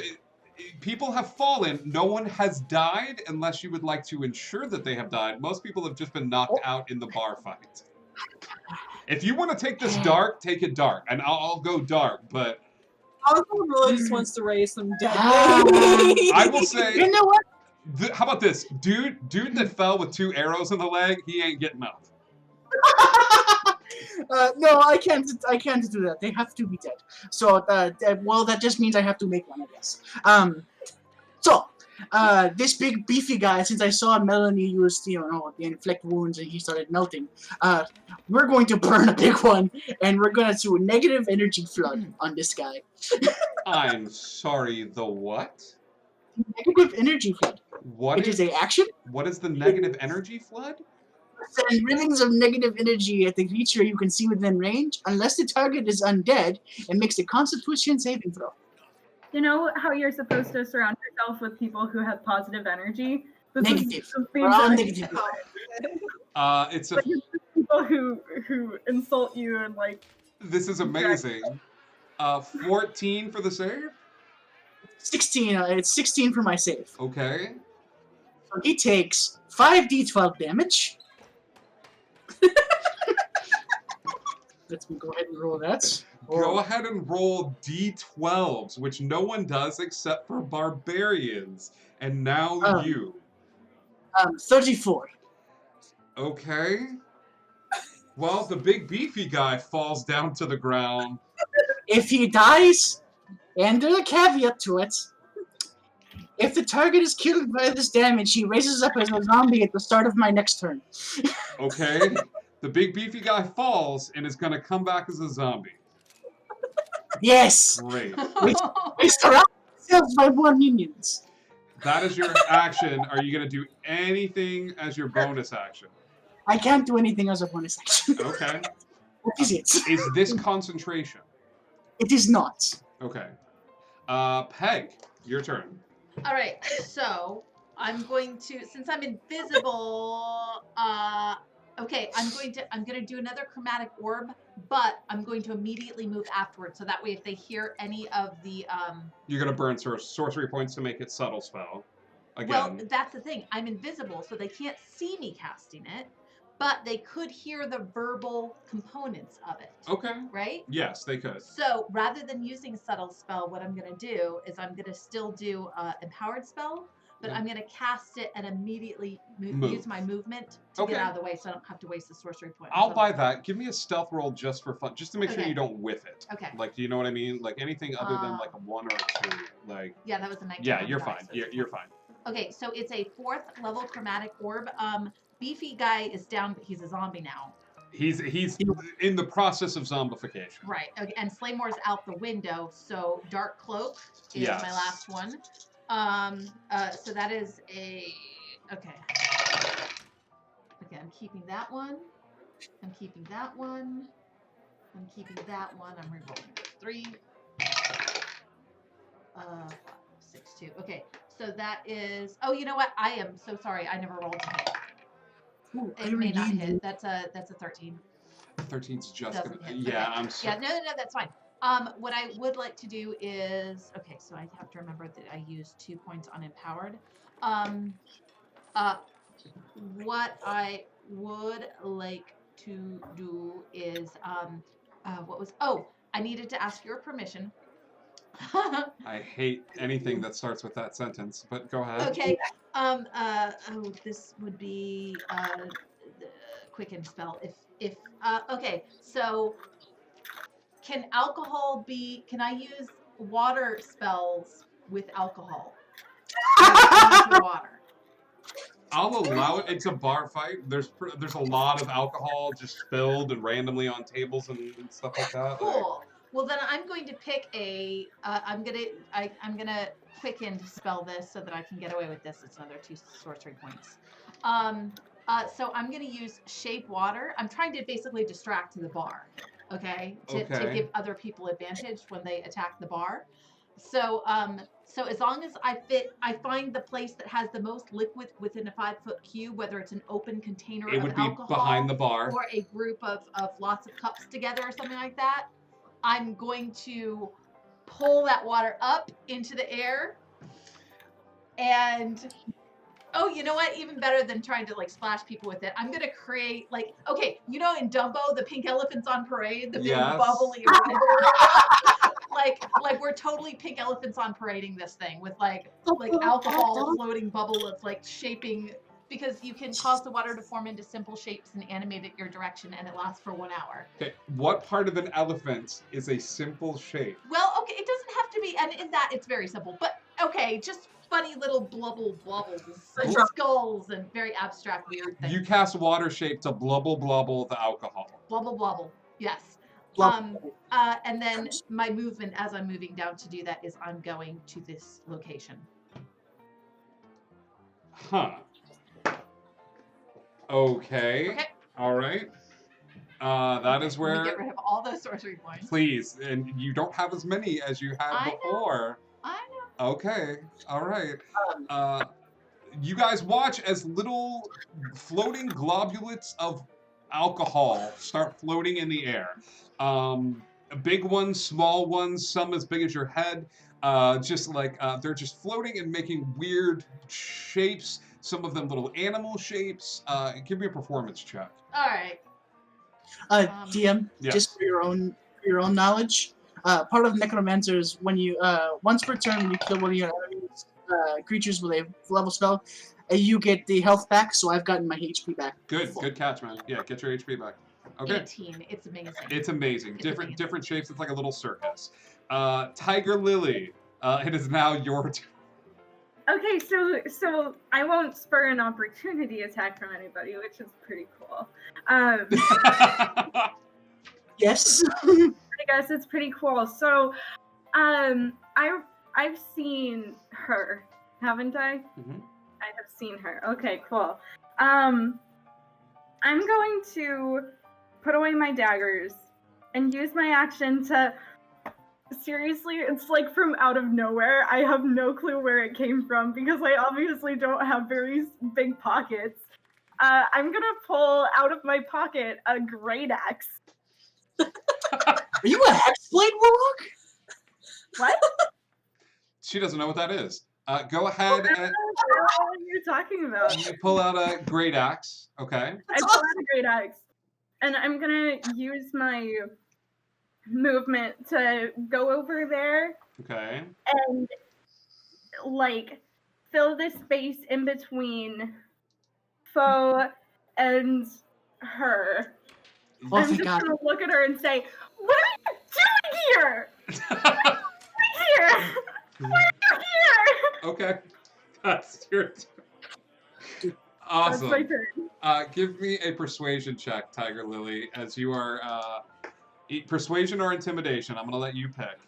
people have fallen. No one has died unless you would like to ensure that they have died. Most people have just been knocked out in the bar fight. If you want to take this dark, take it dark, and I'll go dark. But
Alcohol really just wants to raise some dead.
I will say,
you know what?
How about this, dude that fell with 2 arrows in the leg? He ain't getting up.
No, I can't do that. They have to be dead. So, well, that just means I have to make one, I guess. This big beefy guy, since I saw Melanie use, the inflict wounds and he started melting, we're going to burn a big one, and we're going to do a negative energy flood on this guy.
I'm sorry, the what?
Negative energy flood.
What
is a action?
What is the negative energy flood?
Send rings of negative energy at the creature you can see within range, unless the target is undead, and makes a Constitution saving throw.
You know how you're supposed to surround yourself with people who have positive energy?
Negative. We're all negative.
It's a
people who insult you and like.
This is amazing. 14 for the save?
16. It's 16 for my save.
Okay.
So he takes 5d12 damage. Let's go ahead and roll that.
Go ahead and roll d12s, which no one does except for barbarians. And now you.
34.
Okay. Well, the big beefy guy falls down to the ground.
If he dies, and there's a caveat to it, if the target is killed by this damage, he raises up as a zombie at the start of my next turn.
Okay. The big beefy guy falls and is going to come back as a zombie.
Yes!
Great.
We surround ourselves by more minions.
That is your action. Are you going to do anything as your bonus action?
I can't do anything as a bonus action.
Okay.
What is it?
Is this concentration?
It is not.
Okay. Peg, your turn.
All right, so I'm going to, since I'm invisible, okay, I'm going to do another chromatic orb, but I'm going to immediately move afterwards. So that way, if they hear any of the,
You're going to burn sorcery points to make it subtle spell. Again.
Well, that's the thing. I'm invisible, so they can't see me casting it, but they could hear the verbal components of it.
Okay.
Right?
Yes, they could.
So rather than using subtle spell, what I'm going to do is I'm going to still do empowered spell, but I'm going to cast it and immediately use my movement to get out of the way so I don't have to waste the sorcery point.
I'll buy that. Give me a stealth roll just for fun, just to make sure you don't whiff it.
Okay.
Like, do you know what I mean? Like anything other than like a 1 or a 2. Like.
Yeah, that was a 19.
Yeah, you're fine. You're fine.
Okay, so it's a 4th level chromatic orb. Beefy guy is down, but he's a zombie now.
He's in the process of zombification.
Right. Okay, and Slaymore's out the window, so Dark Cloak is
Yes.
my last one. So that is a okay. Okay, I'm keeping that one. I'm keeping that one. I'm keeping that one. I'm re-rolling those 3. 5, 6, 2. Okay, so that is. Oh, you know what? I am so sorry. I never rolled a hit.
Ooh, I
It may not
redeemed
hit.
it.
That's a 13.
13's just
Doesn't
gonna.
hit.
Yeah,
Okay.
I'm sorry.
Yeah, no, that's fine. What I would like to do is okay. So I have to remember that I used 2 points on empowered. What I would like to do is what was? Oh, I needed to ask your permission.
I hate anything that starts with that sentence, but go ahead.
Okay. This would be the quicken spell. If okay, so can alcohol be? Can I use water spells with alcohol? Water.
I'll allow it. It's a bar fight. There's a lot of alcohol just spilled and randomly on tables and stuff like that.
Cool. Well, then I'm going to pick a. I'm gonna quicken to spell this so that I can get away with this. It's another 2 sorcery points. So I'm gonna use shape water. I'm trying to basically distract the bar. Okay. To give other people advantage when they attack the bar. So so as long as I find the place that has the most liquid within a 5-foot cube, whether it's an open container
It
of
would be
alcohol
behind the bar.
or a group of lots of cups together or something like that, I'm going to pull that water up into the air and oh, you know what? Even better than trying to like splash people with it, I'm gonna create like okay, you know in Dumbo, the pink elephants on parade, the big
Yes.
bubbly like we're totally pink elephants on parading this thing with like alcohol floating bubble that's like shaping because you can cause the water to form into simple shapes and animate it your direction and it lasts for 1 hour.
Okay, what part of an elephant is a simple shape?
Well, okay, it doesn't have to be, and in that it's very simple, but okay, just funny little bubbles and skulls and very abstract weird things.
You cast water shape to blubble the alcohol.
Blubble, yes. And then my movement as I'm moving down to do that is I'm going to this location.
Huh. Okay. All right. That is
Let me
where.
get rid of all those sorcery points.
Please, and you don't have as many as you had
I
before.
I know.
Okay. All right. You guys watch as little floating globulets of alcohol start floating in the air. Big ones, small ones, some as big as your head. Just like they're just floating and making weird shapes. Some of them little animal shapes. Give me a performance check.
All right.
DM,
Yes.
just for your own knowledge, part of Necromancers when you once per turn when you kill one of your enemies, creatures with a level spell, you get the health back. So I've gotten my HP back.
Good catch, man. Yeah, get your HP back. Okay.
18. It's amazing.
It's amazing.
It's
different
amazing.
different shapes. It's like a little circus. Tiger Lily, it is now your turn.
Okay, so I won't spur an opportunity attack from anybody, which is pretty cool.
Yes.
I guess it's pretty cool. So, I've seen her, haven't I?
Mhm.
I have seen her. Okay, cool. I'm going to put away my daggers and use my action to. Seriously, it's like from out of nowhere. I have no clue where it came from because I obviously don't have very big pockets. I'm gonna pull out of my pocket a great axe.
Are you a hexblade warlock?
What?
She doesn't know what that is. Go ahead and
I don't know what you're talking about.
you pull out a great axe. Okay.
I pull out a great axe, and I'm gonna use my movement to go over there
Okay.
and like fill the space in between Foe and her.
Oh,
I'm
thank
just
God.
gonna look at her and say, "What are you doing here? What are you doing here? Why are you here?"
Okay. That's your turn. Awesome.
That's my turn.
Give me a persuasion check, Tiger Lily, as you are persuasion or intimidation. I'm gonna let you pick.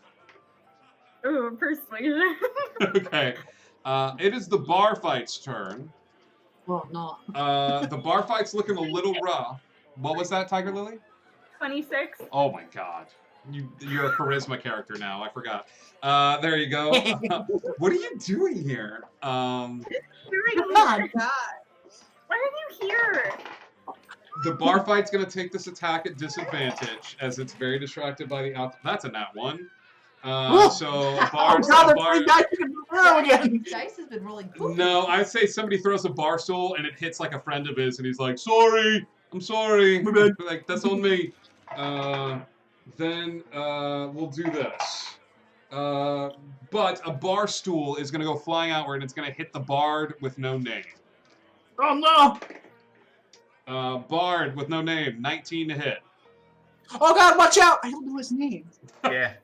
Ooh, persuasion.
Okay. It is the bar fight's turn.
Oh no.
The bar fight's looking a little rough. What was that, Tiger Lily?
26.
Oh my god. You're a charisma character now. I forgot. There you go. What are you doing here?
Come
on, God.
Why are you here?
The bar fight's going to take this attack at disadvantage, as it's very distracted by the out. That's a nat 1. So bar.
Dice has been rolling.
No, I'd say somebody throws a bar stool and it hits like a friend of his, and he's like, "Sorry, I'm sorry." Like that's on me. Then we'll do this. But a bar stool is going to go flying outward, and it's going to hit the bard with no name.
Oh no!
Bard with no name, 19 to hit.
Oh god, watch out! I don't know his name.
Yeah.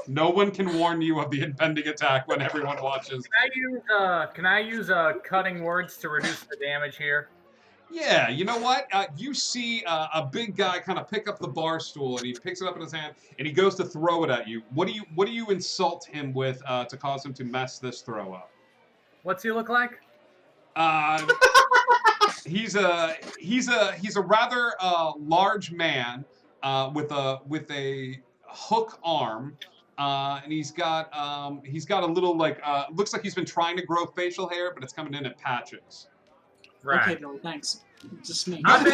No one can warn you of the impending attack when everyone watches.
Can I use cutting words to reduce the damage here?
Yeah, you know what? You see a big guy kind of pick up the bar stool, and he picks it up in his hand, and he goes to throw it at you. What do you insult him with to cause him to mess this throw up?
What's he look like?
He's a rather large man with a hook arm, and he's got a little like looks like he's been trying to grow facial hair, but it's coming in at patches.
Right.
Okay, Billy, thanks. Just me.
I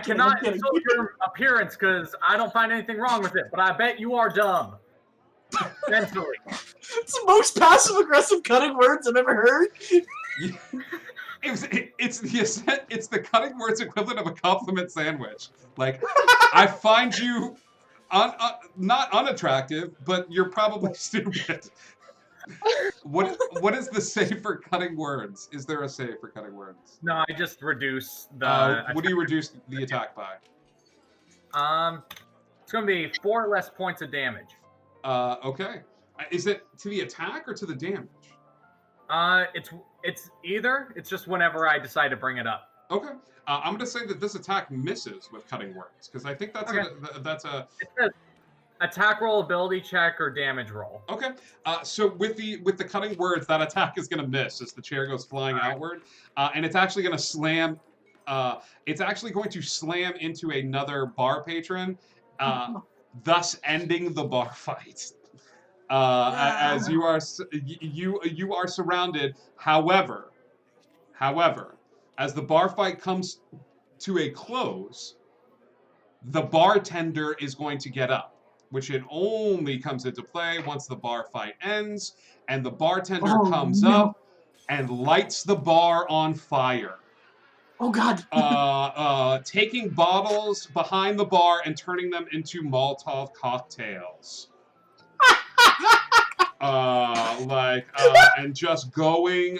cannot insult your appearance because I don't find anything wrong with it, but I bet you are dumb. Mentally.
It's the most passive-aggressive cutting words I've ever heard.
It's the cutting words equivalent of a compliment sandwich. Like, I find you not unattractive, but you're probably stupid. What is the save for cutting words? Is there a save for cutting words?
No, I just reduce the.
What do you reduce the attack by?
It's going to be 4 less points of damage.
Okay. Is it to the attack or to the damage?
It's either. It's just whenever I decide to bring it up.
Okay. I'm going to say that this attack misses with cutting words because I think that's
Okay.
that's a.
It says attack roll, ability check, or damage roll.
Okay. So with the cutting words, that attack is going to miss as the chair goes flying outward, and it's actually going to slam. It's actually going to slam into another bar patron, thus ending the bar fight. As you are surrounded. However, as the bar fight comes to a close, the bartender is going to get up, which it only comes into play once the bar fight ends, and the bartender comes up and lights the bar on fire.
Oh God!
Taking bottles behind the bar and turning them into Molotov cocktails. And just going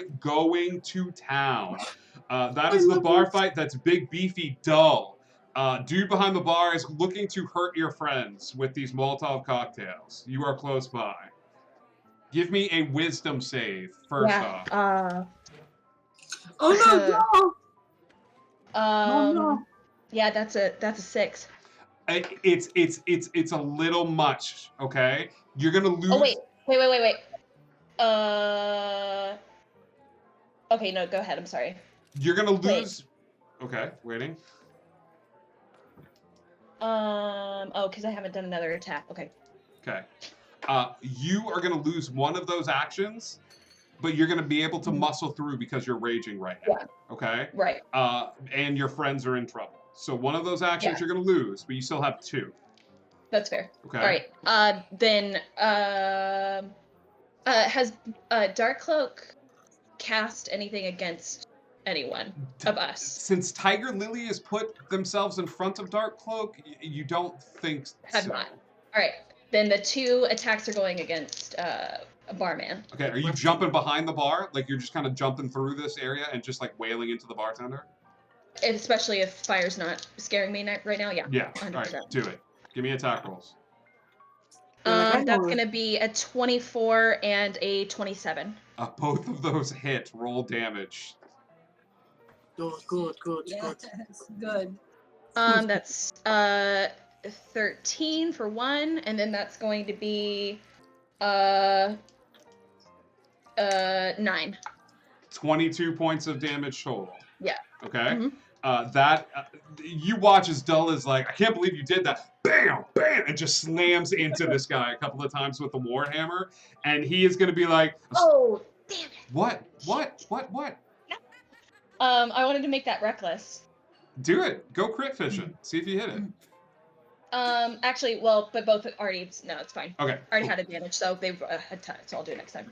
to town. That is the bar fight. That's big, beefy, dull. Dude behind the bar is looking to hurt your friends with these Molotov cocktails. You are close by. Give me a wisdom save first off.
Oh no! No!
Yeah, that's a 6.
It's a little much. Okay, you're gonna lose.
Oh wait. Okay, no, go ahead. I'm sorry.
You're gonna lose. Okay, waiting.
Oh, because I haven't done another attack. Okay.
Okay. You are gonna lose one of those actions, but you're gonna be able to muscle through because you're raging right now.
Yeah.
Okay.
Right.
And your friends are in trouble. So one of those actions you're gonna lose, but you still have 2.
That's fair.
Okay.
All right. Then has Darkcloak cast anything against anyone of us?
Since Tiger Lily has put themselves in front of Darkcloak, you don't think
Have
so.
not. All right. Then the 2 attacks are going against a barman.
Okay. Are you jumping behind the bar? Like you're just kind of jumping through this area and just like wailing into the bartender?
Especially if fire's not scaring me right now. Yeah.
Yeah.
100%.
All right. Do it. Give me attack rolls.
I
That's
know.
gonna be a 24 and a 27.
Both of those hit. Roll damage.
Good.
Good.
That's 13 for one, and then that's going to be 9.
22 points of damage total.
Yeah.
Okay. You watch as Dull is like, I can't believe you did that. Bam, bam, and just slams into this guy a couple of times with the warhammer, and he is going to be like,
Oh, damn it!
What?
I wanted to make that reckless.
Do it. Go crit fishing. See if you hit it.
Actually, well, but both already. No, it's fine.
Okay.
Already had advantage, so they've had time, so I'll do it next time.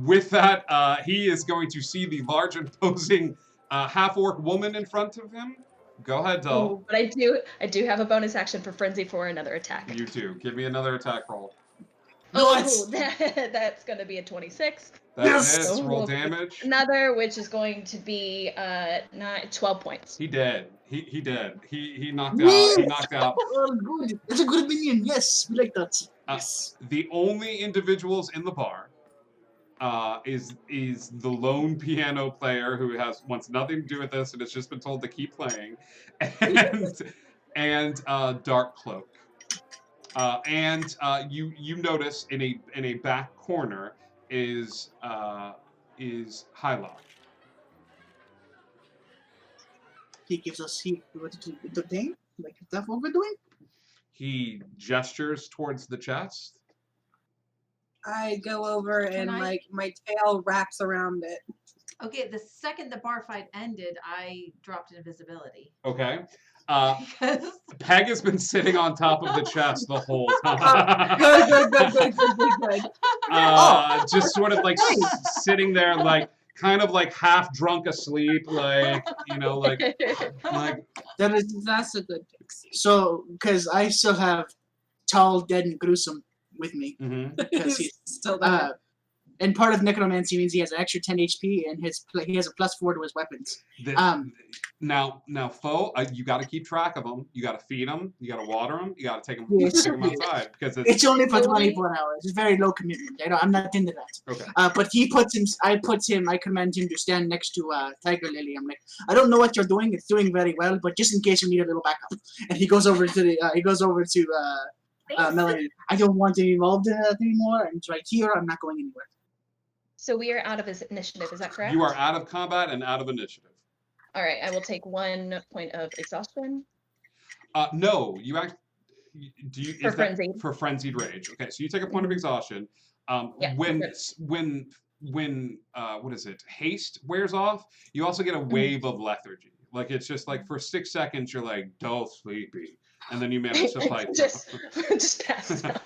With that, he is going to see the large imposing half-orc woman in front of him. Go ahead, Dull.
Oh, but I do have a bonus action for frenzy for another attack.
You too. Give me another attack roll.
Oh, that's going to be a 26.
That hits. Roll damage.
Another, which is going to be 12 points.
He dead. He dead. He knocked out. He knocked out.
Oh, good. It's a good minion. Yes, we like that. Yes.
The only individuals in the bar is the lone piano player who wants nothing to do with this and has just been told to keep playing, and Dark Cloak. You notice in a back corner is Hylock.
He gives us the thing. Like is that what we're doing?
He gestures towards the chest.
I go over and
I-
my tail wraps around it.
Okay, the second the bar fight ended, I dropped invisibility.
Okay. Peg has been sitting on top of the chest the whole time.
Good.
Just sort of like sitting there, like kind of like half drunk asleep, like
That's a good pixie.
So, because I still have Tall, Dead, and Gruesome with me. Because he's
Still there.
and part of necromancy means he has an extra 10 HP and he has a +4 to his weapons.
Now, Foe, you got to keep track of them. You got to feed them. You got to water them. You got to take them,
Yes.
outside because
It's only for 24 hours. It's very low commitment. I'm not into that.
Okay.
But I command him to stand next to Tiger Lily. I'm like, I don't know what you're doing. It's doing very well, but just in case you need a little backup. And he goes over to Melanie. I don't want to be involved in that anymore. And it's right here. I'm not going anywhere.
So we are out of his initiative, is that correct?
You are out of combat and out of initiative.
All right, I will take 1 point of exhaustion.
No, you actually.
For frenzied.
For frenzied rage? Okay, so you take a point of exhaustion. When what is it? Haste wears off. You also get a wave of lethargy. Like it's just like for 6 seconds you're like dull, sleepy, and then you manage to fight.
just pass out.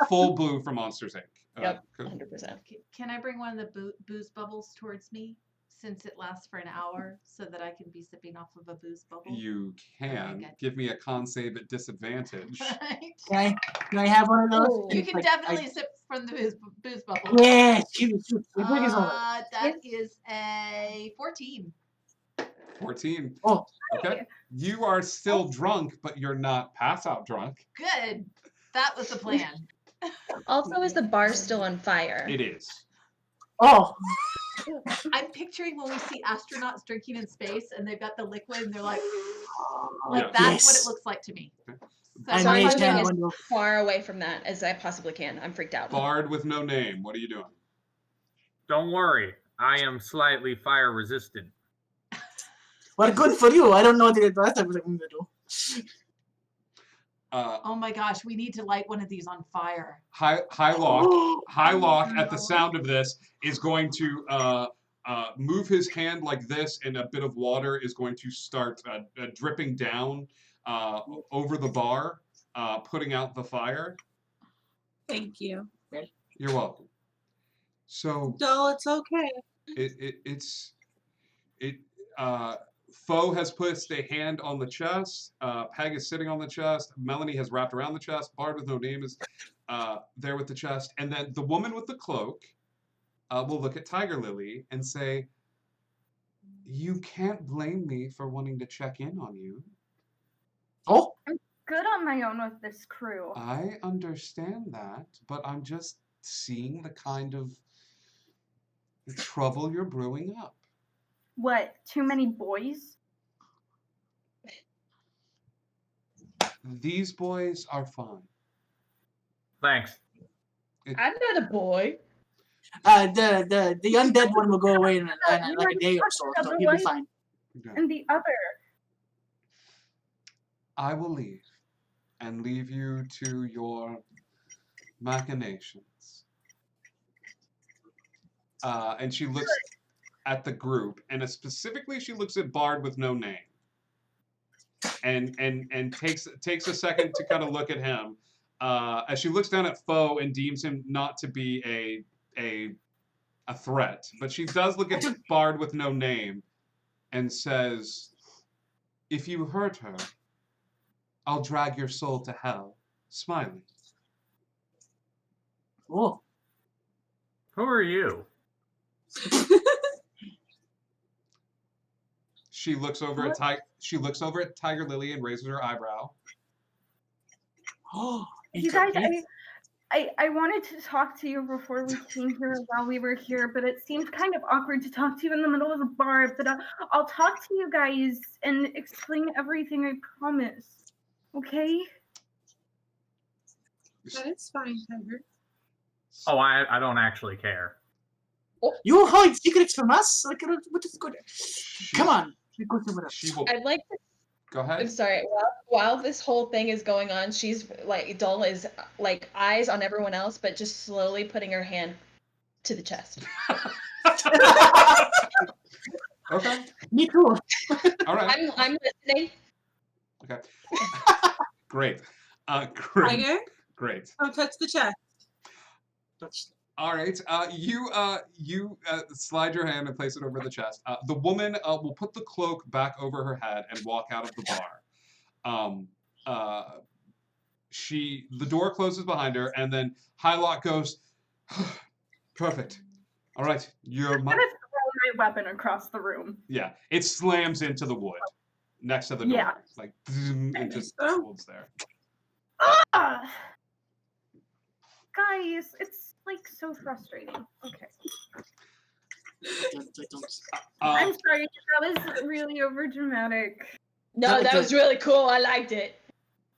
Full blue for Monsters Inc.
Yep, 100%.
Can I bring one of the booze bubbles towards me, since it lasts for an hour, so that I can be sipping off of a booze bubble?
You can. Give me a con save at disadvantage.
Right.
Can I have one of those?
You can definitely sip from the booze bubble.
Yeah, shoot.
That is a 14.
14.
Oh.
Okay. You are still drunk, but you're not pass out drunk.
Good. That was the plan.
Also, is the bar still on fire?
It is.
Oh.
I'm picturing when we see astronauts drinking in space and they've got the liquid and they're like
Yeah.
that's what it looks like to me. So
So I'm moving as far away from that as I possibly can. I'm freaked out.
Bard with no name. What are you doing?
Don't worry, I am slightly fire resistant.
Well, good for you. I don't know what the rest of it I'm gonna do.
oh my gosh, we need to light one of these on fire.
Hylock, at the sound of this, is going to move his hand like this, and a bit of water is going to start dripping down over the bar, putting out the fire.
Thank you.
You're welcome. So
No, it's okay.
Foe has put a hand on the chest. Peg is sitting on the chest. Melanie has wrapped around the chest. Bard with no name is there with the chest. And then the woman with the cloak will look at Tiger Lily and say, "You can't blame me for wanting to check in on you.
good on my own with this crew.
I understand that, but I'm just seeing the kind of trouble you're brewing up.
What, too many boys?
These boys are fine.
Thanks.
I'm not a boy.
The undead one will go away in like a day or so he'll be fine.
Okay.
And the other.
I will leave and leave you to your machinations. And she looks at the group, and specifically she looks at Bard with no name, and takes a second to kind of look at him as she looks down at Foe and deems him not to be a threat, but she does look at Bard with no name and says, "If you hurt her, I'll drag your soul to hell." Smiling.
Oh.
Who are you?
She looks over at Tiger Lily and raises her eyebrow.
Oh,
You guys, I wanted to talk to you before we came here while we were here, but it seemed kind of awkward to talk to you in the middle of a bar. But I'll talk to you guys and explain everything, I promise. Okay?
That is fine, Tiger.
Oh, I don't actually care.
You hide secrets from us? Like, what is good? Come on. We go somewhere else.
She will.
I'd like to.
Go ahead.
I'm sorry. While this whole thing is going on, she's like Dull is like eyes on everyone else, but just slowly putting her hand to the chest.
Okay.
Me too.
All right.
I'm listening.
Okay. Great. Great.
Tiger,
Great.
don't touch the chest.
All right. You slide your hand and place it over the chest. The woman will put the cloak back over her head and walk out of the bar. The door closes behind her, and then Hylock goes, "Perfect. All right, you're
I'm gonna throw my weapon across the room.
Yeah, it slams into the wood next to the door.
Yeah.
Like, it just holds there.
Ah! Guys, it's like so frustrating. Okay. I'm sorry, that was really over dramatic.
No, that was really cool. I liked it.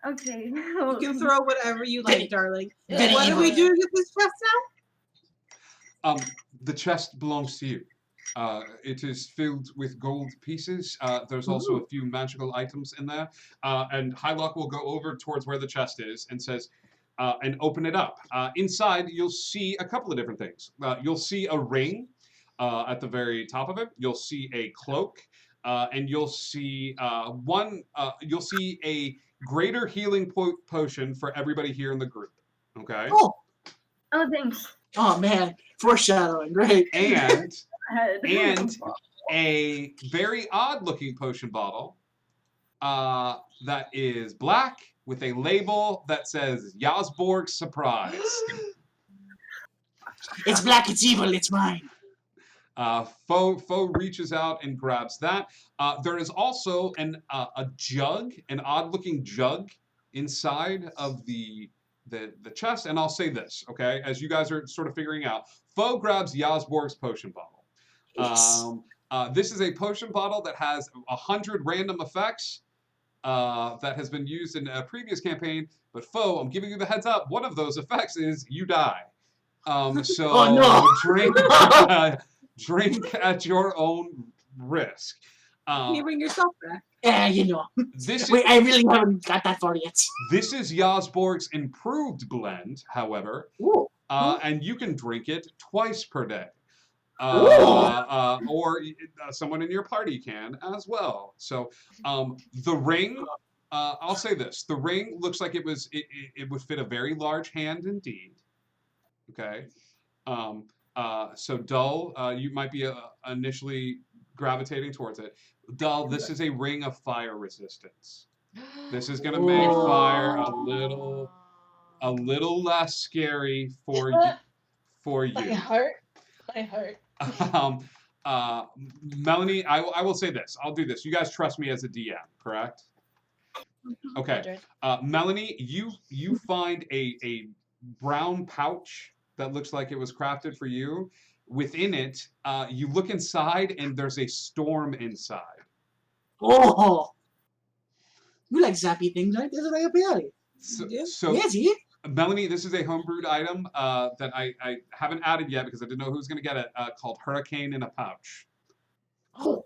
Okay.
You can throw whatever you like, darling.
very
What are we
evil.
doing with this chest now?
The chest belongs to you. It is filled with gold pieces. There's also a few magical items in there. And Hylock will go over towards where the chest is and says, and open it up. Inside, you'll see a couple of different things. You'll see a ring at the very top of it. You'll see a cloak, and you'll see you'll see a greater healing potion for everybody here in the group. Okay.
Oh,
thanks.
Oh man, foreshadowing, great.
And a very odd-looking potion bottle that is black with a label that says Yasborg Surprise.
It's black, it's evil, it's mine.
Foe reaches out and grabs that. There is also a jug, an odd-looking jug inside of the chest. And I'll say this, okay, as you guys are sort of figuring out. Foe grabs Yasborg's potion bottle.
Yes.
This is a potion bottle that has 100 random effects that has been used in a previous campaign. But Foe, I'm giving you the heads up. One of those effects is you die. So
Oh, no.
drink at your own risk.
Can you bring yourself back?
Yeah, you know. Wait, I really haven't got that far yet.
This is Yasborg's improved blend, however, and you can drink it twice per day. Or someone in your party can as well. So the ring, I'll say this: the ring looks like it would fit a very large hand indeed. Okay, so Dull, you might be initially gravitating towards it. Dull, this is a ring of fire resistance. This is going to make fire a little less scary for you.
My heart.
Melanie, I will say this. I'll do this. You guys trust me as a DM, correct? Okay. Melanie, you find a brown pouch that looks like it was crafted for you. Within it, you look inside, and there's a storm inside.
Oh! You like zappy things, right? That's right up your alley.
So
Yes, yeah.
Melanie, this is a homebrewed item that I haven't added yet because I didn't know who was going to get it, called Hurricane in a Pouch.
Oh.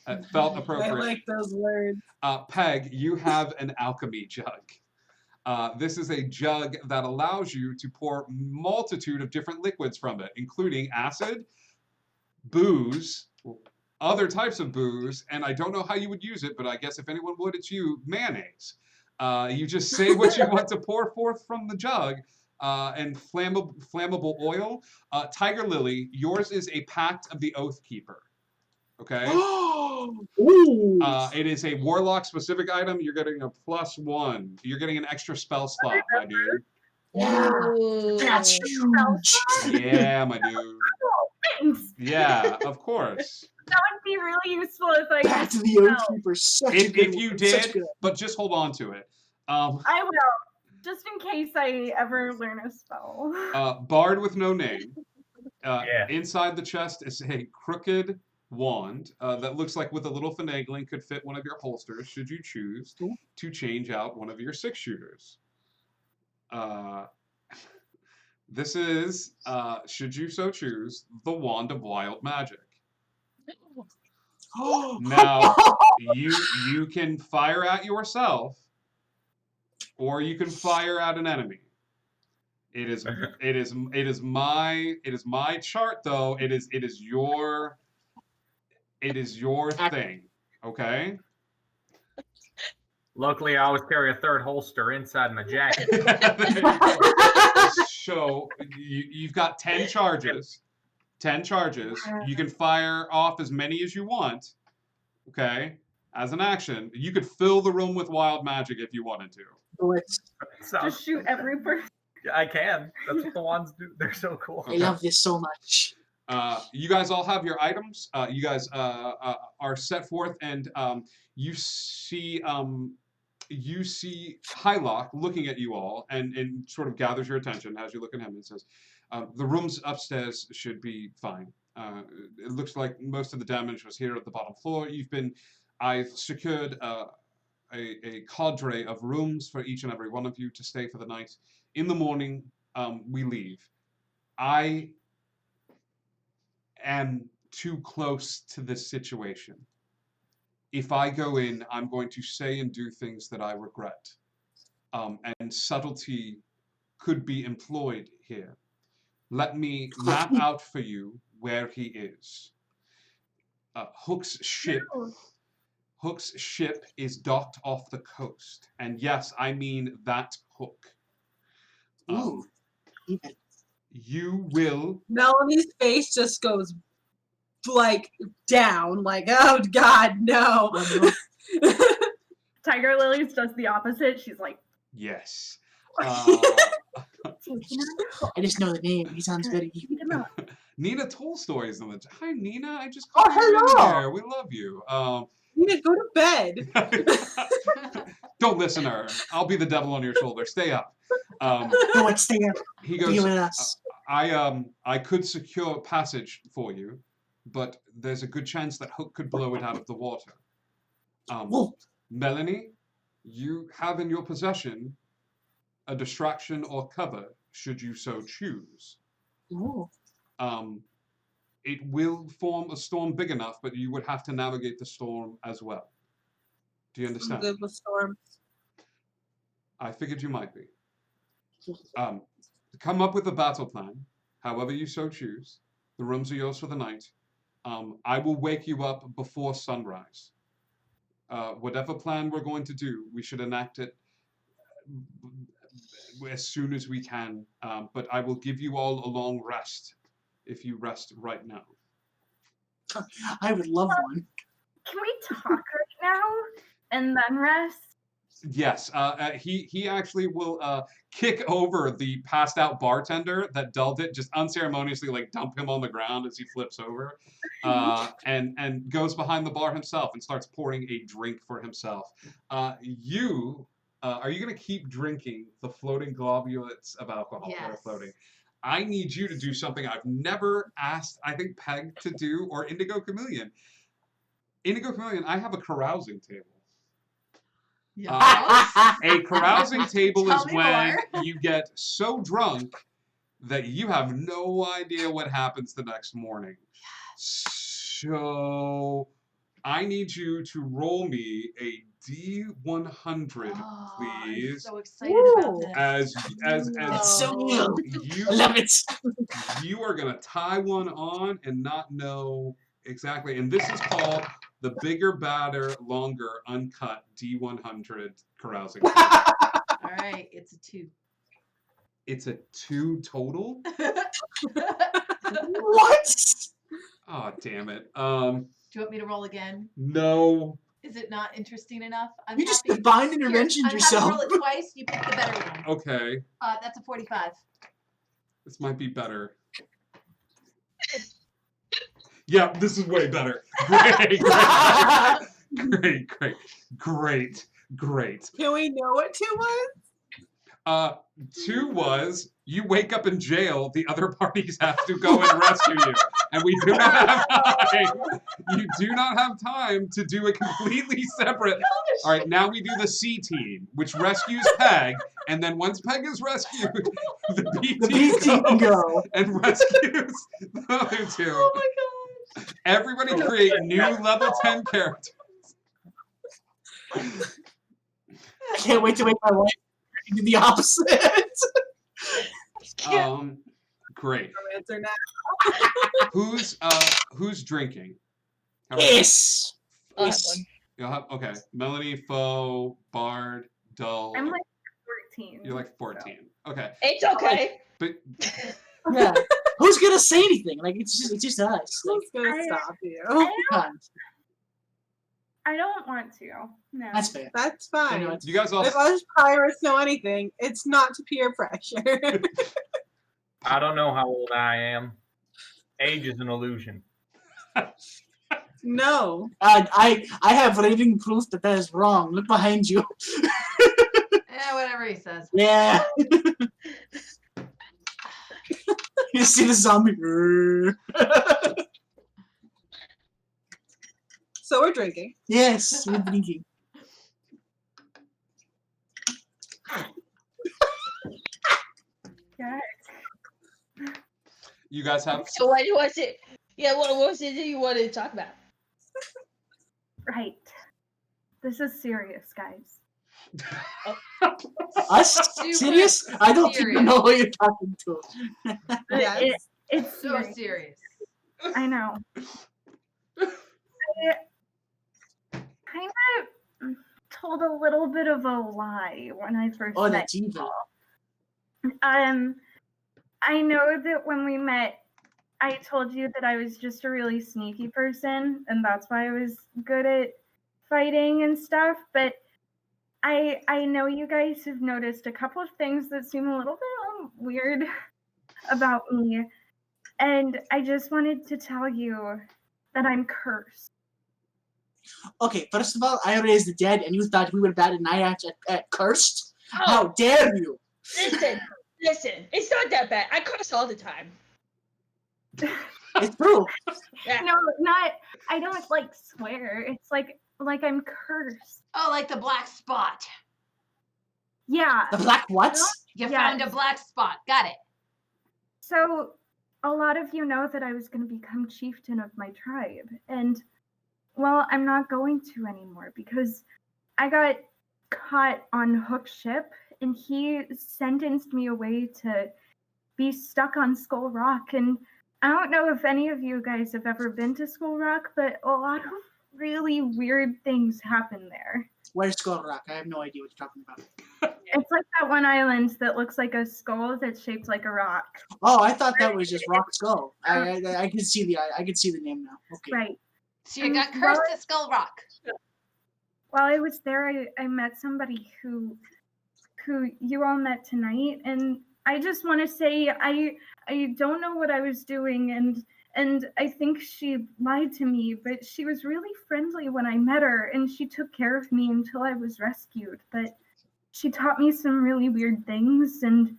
It felt
I
appropriate.
like those words.
Peg, you have an alchemy jug. This is a jug that allows you to pour multitude of different liquids from it, including acid, booze, other types of booze, and I don't know how you would use it, but I guess if anyone would, it's you, mayonnaise. You just say what you want to pour forth from the jug, and flammable oil. Tiger Lily, yours is a Pact of the Oath Keeper. Okay?
Ooh.
It is a warlock specific item. You're getting a +1. You're getting an extra spell slot, my dude.
Yeah. That's huge.
Yeah, my dude.
Thanks.
Yeah, of course.
That would be really useful if I
Back to the
used
Oath
spell.
Keeper. Such a good
If you
one, such
did,
good.
but just hold on to it.
I will, just in case I ever learn a spell.
Bard with no name.
Yeah.
Inside the chest is a crooked wand that looks like with a little finagling could fit one of your holsters should you choose to change out one of your 6-shooters. This is, should you so choose, the Wand of Wild Magic. Now, you can fire at yourself, or you can fire at an enemy. It is my chart though. It is your thing. Okay.
Luckily, I always carry a third holster inside my jacket.
So you've got 10 charges. 10 charges. You can fire off as many as you want. Okay. As an action, you could fill the room with wild magic if you wanted to.
Just shoot every person.
I can. That's what the wands do. They're so cool.
I love this so much.
You guys all have your items. You guys are set forth, and you see Hylock looking at you all, and sort of gathers your attention as you look at him and says, "The rooms upstairs should be fine. It looks like most of the damage was here at the bottom floor. I've secured a cadre of rooms for each and every one of you to stay for the night. In the morning, we leave. I am too close to this situation. If I go in, I'm going to say and do things that I regret. And subtlety could be employed here. Let me map out for you where he is. Hook's ship is docked off the coast. And yes, I mean that Hook.
Ooh.
You will...
Melanie's face just goes like down, like, oh God, no.
Tiger Lily's does the opposite. She's like,
yes.
I just know the name. He sounds very evil.
Nina Tolstoy is in the... Hi, Nina. I just
Oh,
called you in
hello.
there. We love you.
Nina, go to bed.
Don't listen to her. I'll be the devil on your shoulder. Stay up.
No, it's there.
He
Be
goes,
with us.
I could secure passage for you, but there's a good chance that Hook could blow it out of the water. Melanie, you have in your possession a distraction or cover, should you so choose.
Ooh.
It will form a storm big enough, but you would have to navigate the storm as well. Do you understand?
Good with storms.
I figured you might be. Come up with a battle plan, however you so choose. The rooms are yours for the night. I will wake you up before sunrise. Whatever plan we're going to do, we should enact it as soon as we can. But I will give you all a long rest if you rest right now.
I would love one.
can we talk right now and then rest?
Yes, he actually will kick over the passed out bartender that dulled it, just unceremoniously like dump him on the ground as he flips over, and goes behind the bar himself and starts pouring a drink for himself. Are you gonna keep drinking the floating globules of alcohol that are
Yes.
floating? I need you to do something I've never asked, I think, Peg to do or Indigo Chameleon. Indigo Chameleon, I have a carousing table. A carousing table
Tell
is
me
when
more.
you get so drunk that you have no idea what happens the next morning. So I need you to roll me a D100,
I'm
please.
so excited about this.
As
It's so good.
you,
I love it.
you are gonna tie one on and not know exactly. And this is called the bigger, badder, longer, uncut D100 carousing.
All right, it's a 2.
It's a 2 total.
What?
Oh, damn it.
Do you want me to roll again?
No.
Is it not interesting enough? I'm
You just
happy.
divine
Here,
interventioned
I'm
yourself.
happy to roll it twice. You pick the better one.
Okay,
That's a 45.
this might be better. Yeah, this is way better. Great.
Can we know what 2 was?
2 was you wake up in jail, the other parties have to go and rescue you. And we do not have time. You do not have time to do a completely separate. All right, now we do the C team, which rescues Peg. And then once Peg is rescued, the B team
can go.
and rescues the other 2.
Oh my gosh.
Everybody create new level 10 characters.
I can't wait to wake my wife to do the opposite.
Great.
Answer now.
Who's drinking? How about-
Yes.
I'll have
Yes.
one.
You'll have, okay. Melanie, Foe, Bard, Dull.
I'm like 14.
You're like 14. Okay.
It's okay.
But
Yeah. Who's gonna say anything? Like it's just us. Like,
Who's gonna
I-
stop you?
oh God,
I don't want to. No.
that's fair.
That's
You
fine.
know, it's-
you guys all
If us pirates know anything, it's not to peer pressure.
I don't know how old I am. Age is an illusion.
No.
I have living proof that is wrong. Look behind you.
Yeah, whatever he says.
Yeah. You see the zombie.
So we're drinking.
Yes, we're drinking.
Yeah.
you guys have
So what was it? Yeah, what was it that you wanted to talk about?
Right. This is serious, guys.
Us?
Super
Serious? I don't think you
serious.
know who you're talking to.
Yes.
It's
So
serious.
serious.
I know. I kind of told a little bit of a lie when I first
Oh,
met
that's
you
evil.
all. I know that when we met, I told you that I was just a really sneaky person, and that's why I was good at fighting and stuff. But I know you guys have noticed a couple of things that seem a little bit weird about me, and I just wanted to tell you that I'm cursed.
Okay, first of all, I raised the dead, and you thought we were bad and I at cursed?
Oh,
How dare you?
listen. It's not that bad. I curse all the time.
It's true.
Yeah.
No, not. I don't like swear. It's like I'm cursed.
Oh, like the black spot.
Yeah.
The black what?
You
Yeah.
found a black spot. Got it.
So, a lot of you know that I was going to become chieftain of my tribe, and well, I'm not going to anymore because I got caught on Hook's ship, and he sentenced me away to be stuck on Skull Rock. And I don't know if any of you guys have ever been to Skull Rock, but a lot of really weird things happen there.
Where's Skull Rock? I have no idea what you're talking about.
It's like that one island that looks like a skull that's shaped like a rock.
Oh, I thought that was just Rock Skull. I can see the name now. Okay.
Right.
So you got cursed at Skull Rock.
while I was there, I met somebody who you all met tonight, and I just want to say I don't know what I was doing, and I think she lied to me, but she was really friendly when I met her, and she took care of me until I was rescued. But she taught me some really weird things and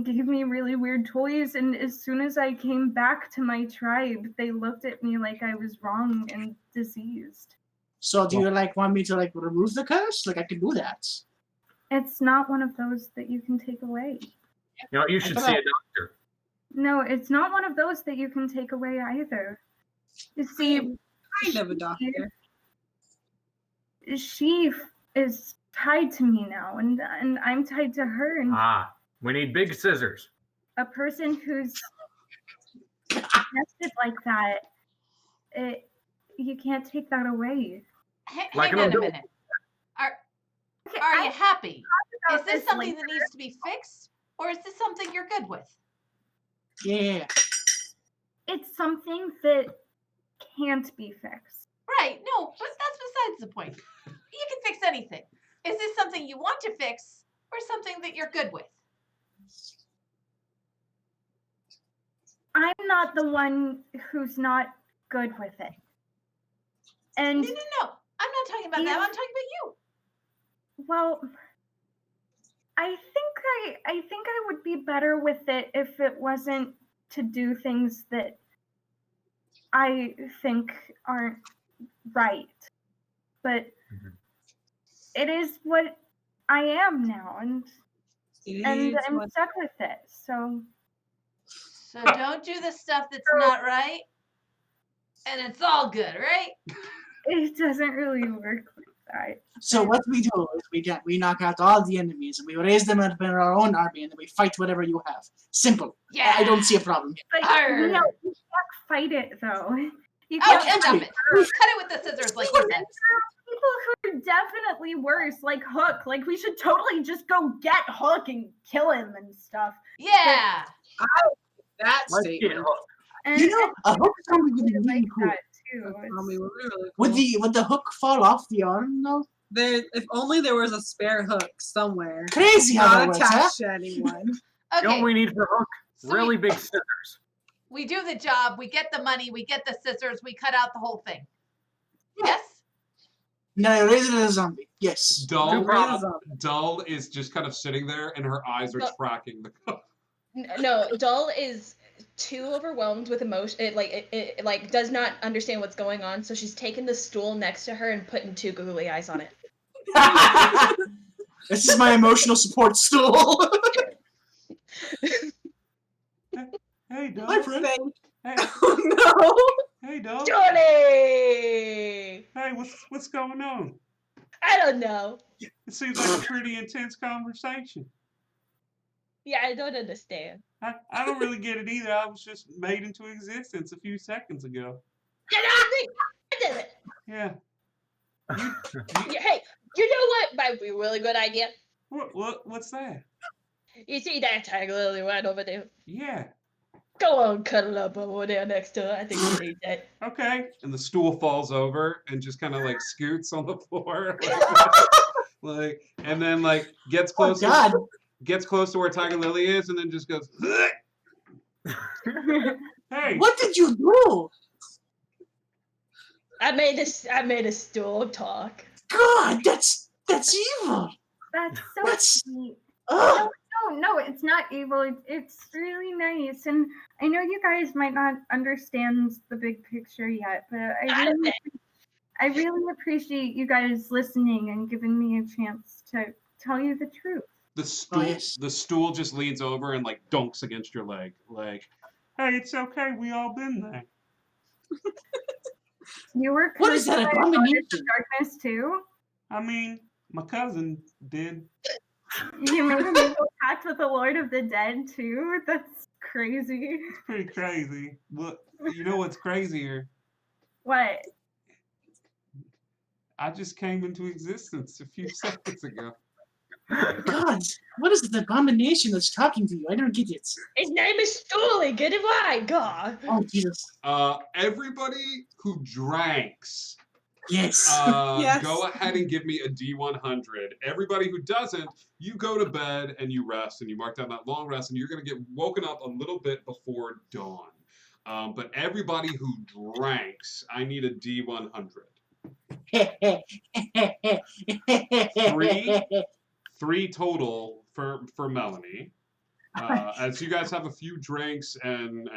gave me really weird toys, and as soon as I came back to my tribe, they looked at me like I was wrong and diseased.
So do you want me to remove the curse? I can do that.
It's not one of those that you can take away.
You should see a doctor.
No, it's not one of those that you can take away either. You see,
kind of a doctor.
She is tied to me now, and I'm tied to her. And
we need big scissors.
a person who's tested like that, you can't take that away.
Hang on a minute. Are you happy? Is this something that needs to be fixed, or is this something you're good with?
Yeah.
It's something that can't be fixed.
Right. No, but that's besides the point. You can fix anything. Is this something you want to fix, or something that you're good with?
I'm not the one who's not good with it. And
No. I'm not talking about them. I'm talking about you.
Well, I think I would be better with it if it wasn't to do things that I think aren't right. But it is what I am now, and I'm stuck with it. So
don't do the stuff that's not right, and it's all good, right?
It doesn't really work like that.
So what we do is we knock out all the enemies, and we raise them up in our own army, and then we fight whatever you have. Simple.
Yeah.
I don't see a problem here.
But you can't fight it though. You
Oh,
can't
enough it. Cut it with the scissors, like you said.
People who are definitely worse, like Hook. Like we should totally just go get Hook and kill him and stuff.
Yeah.
That
Let's get
statement.
Hook.
And
A hook zombie would be really cool.
that too. It's-
Would the hook fall off the arm though?
If only there was a spare hook somewhere.
Crazy how that
Not
works,
attached to anyone.
You know
Okay.
what we need for Hook?
So
Really
we-
big scissors.
We do the job. We get the money. We get the scissors. We cut out the whole thing. Yes.
No, raise it as a zombie. Yes.
Dull is just kind of sitting there, and her eyes are
No.
tracking the.
No, Dull is too overwhelmed with emotion. It like does not understand what's going on. So she's taken the stool next to her and putting two googly eyes on it.
This is my emotional support stool.
Hey, Dull.
Hi, friend.
Hey,
Oh
hey, Dull.
Johnny!
Hey, what's going on?
I don't know.
It seems like a pretty intense conversation.
Yeah, I don't understand.
I don't really get it either. I was just made into existence a few seconds ago.
Get out of me! I did it.
Yeah.
Yeah, hey, you know what might be a really good idea?
What's that?
You see that tiger lily right over there?
Yeah.
Go on, cuddle up over there next to her. I think you need that.
Okay. And the stool falls over and just kind of like scoots on the floor. Like, and then like gets close.
God.
Gets close to where Tiger Lily is, and then just goes. Hey.
What did you do?
I made a stool talk.
God, that's evil.
That's so
That's-
sweet.
Ugh.
No, it's not evil. It's really nice, and I know you guys might not understand the big picture yet, but I really appreciate you guys listening and giving me a chance to tell you the truth.
The stool just leans over and like dunks against your leg, like, "Hey, it's okay. We all been there."
You were
What is that,
cursed by
abomination?
the darkness too.
I mean, my cousin did.
You made a legal pact with the Lord of the Dead too. That's crazy.
It's pretty crazy. Look, you know what's crazier?
What?
I just came into existence a few seconds ago.
God, what is the abomination that's talking to you? I don't get it.
His name is Stoolie. Get it right, God.
Oh Jesus.
Everybody who drinks
Yes.
Yes.
Go ahead and give me a D100. Everybody who doesn't, you go to bed and you rest and you mark down that long rest and you're going to get woken up a little bit before dawn. But everybody who drinks, I need a D100. Three total for Melanie. As you guys have a few drinks and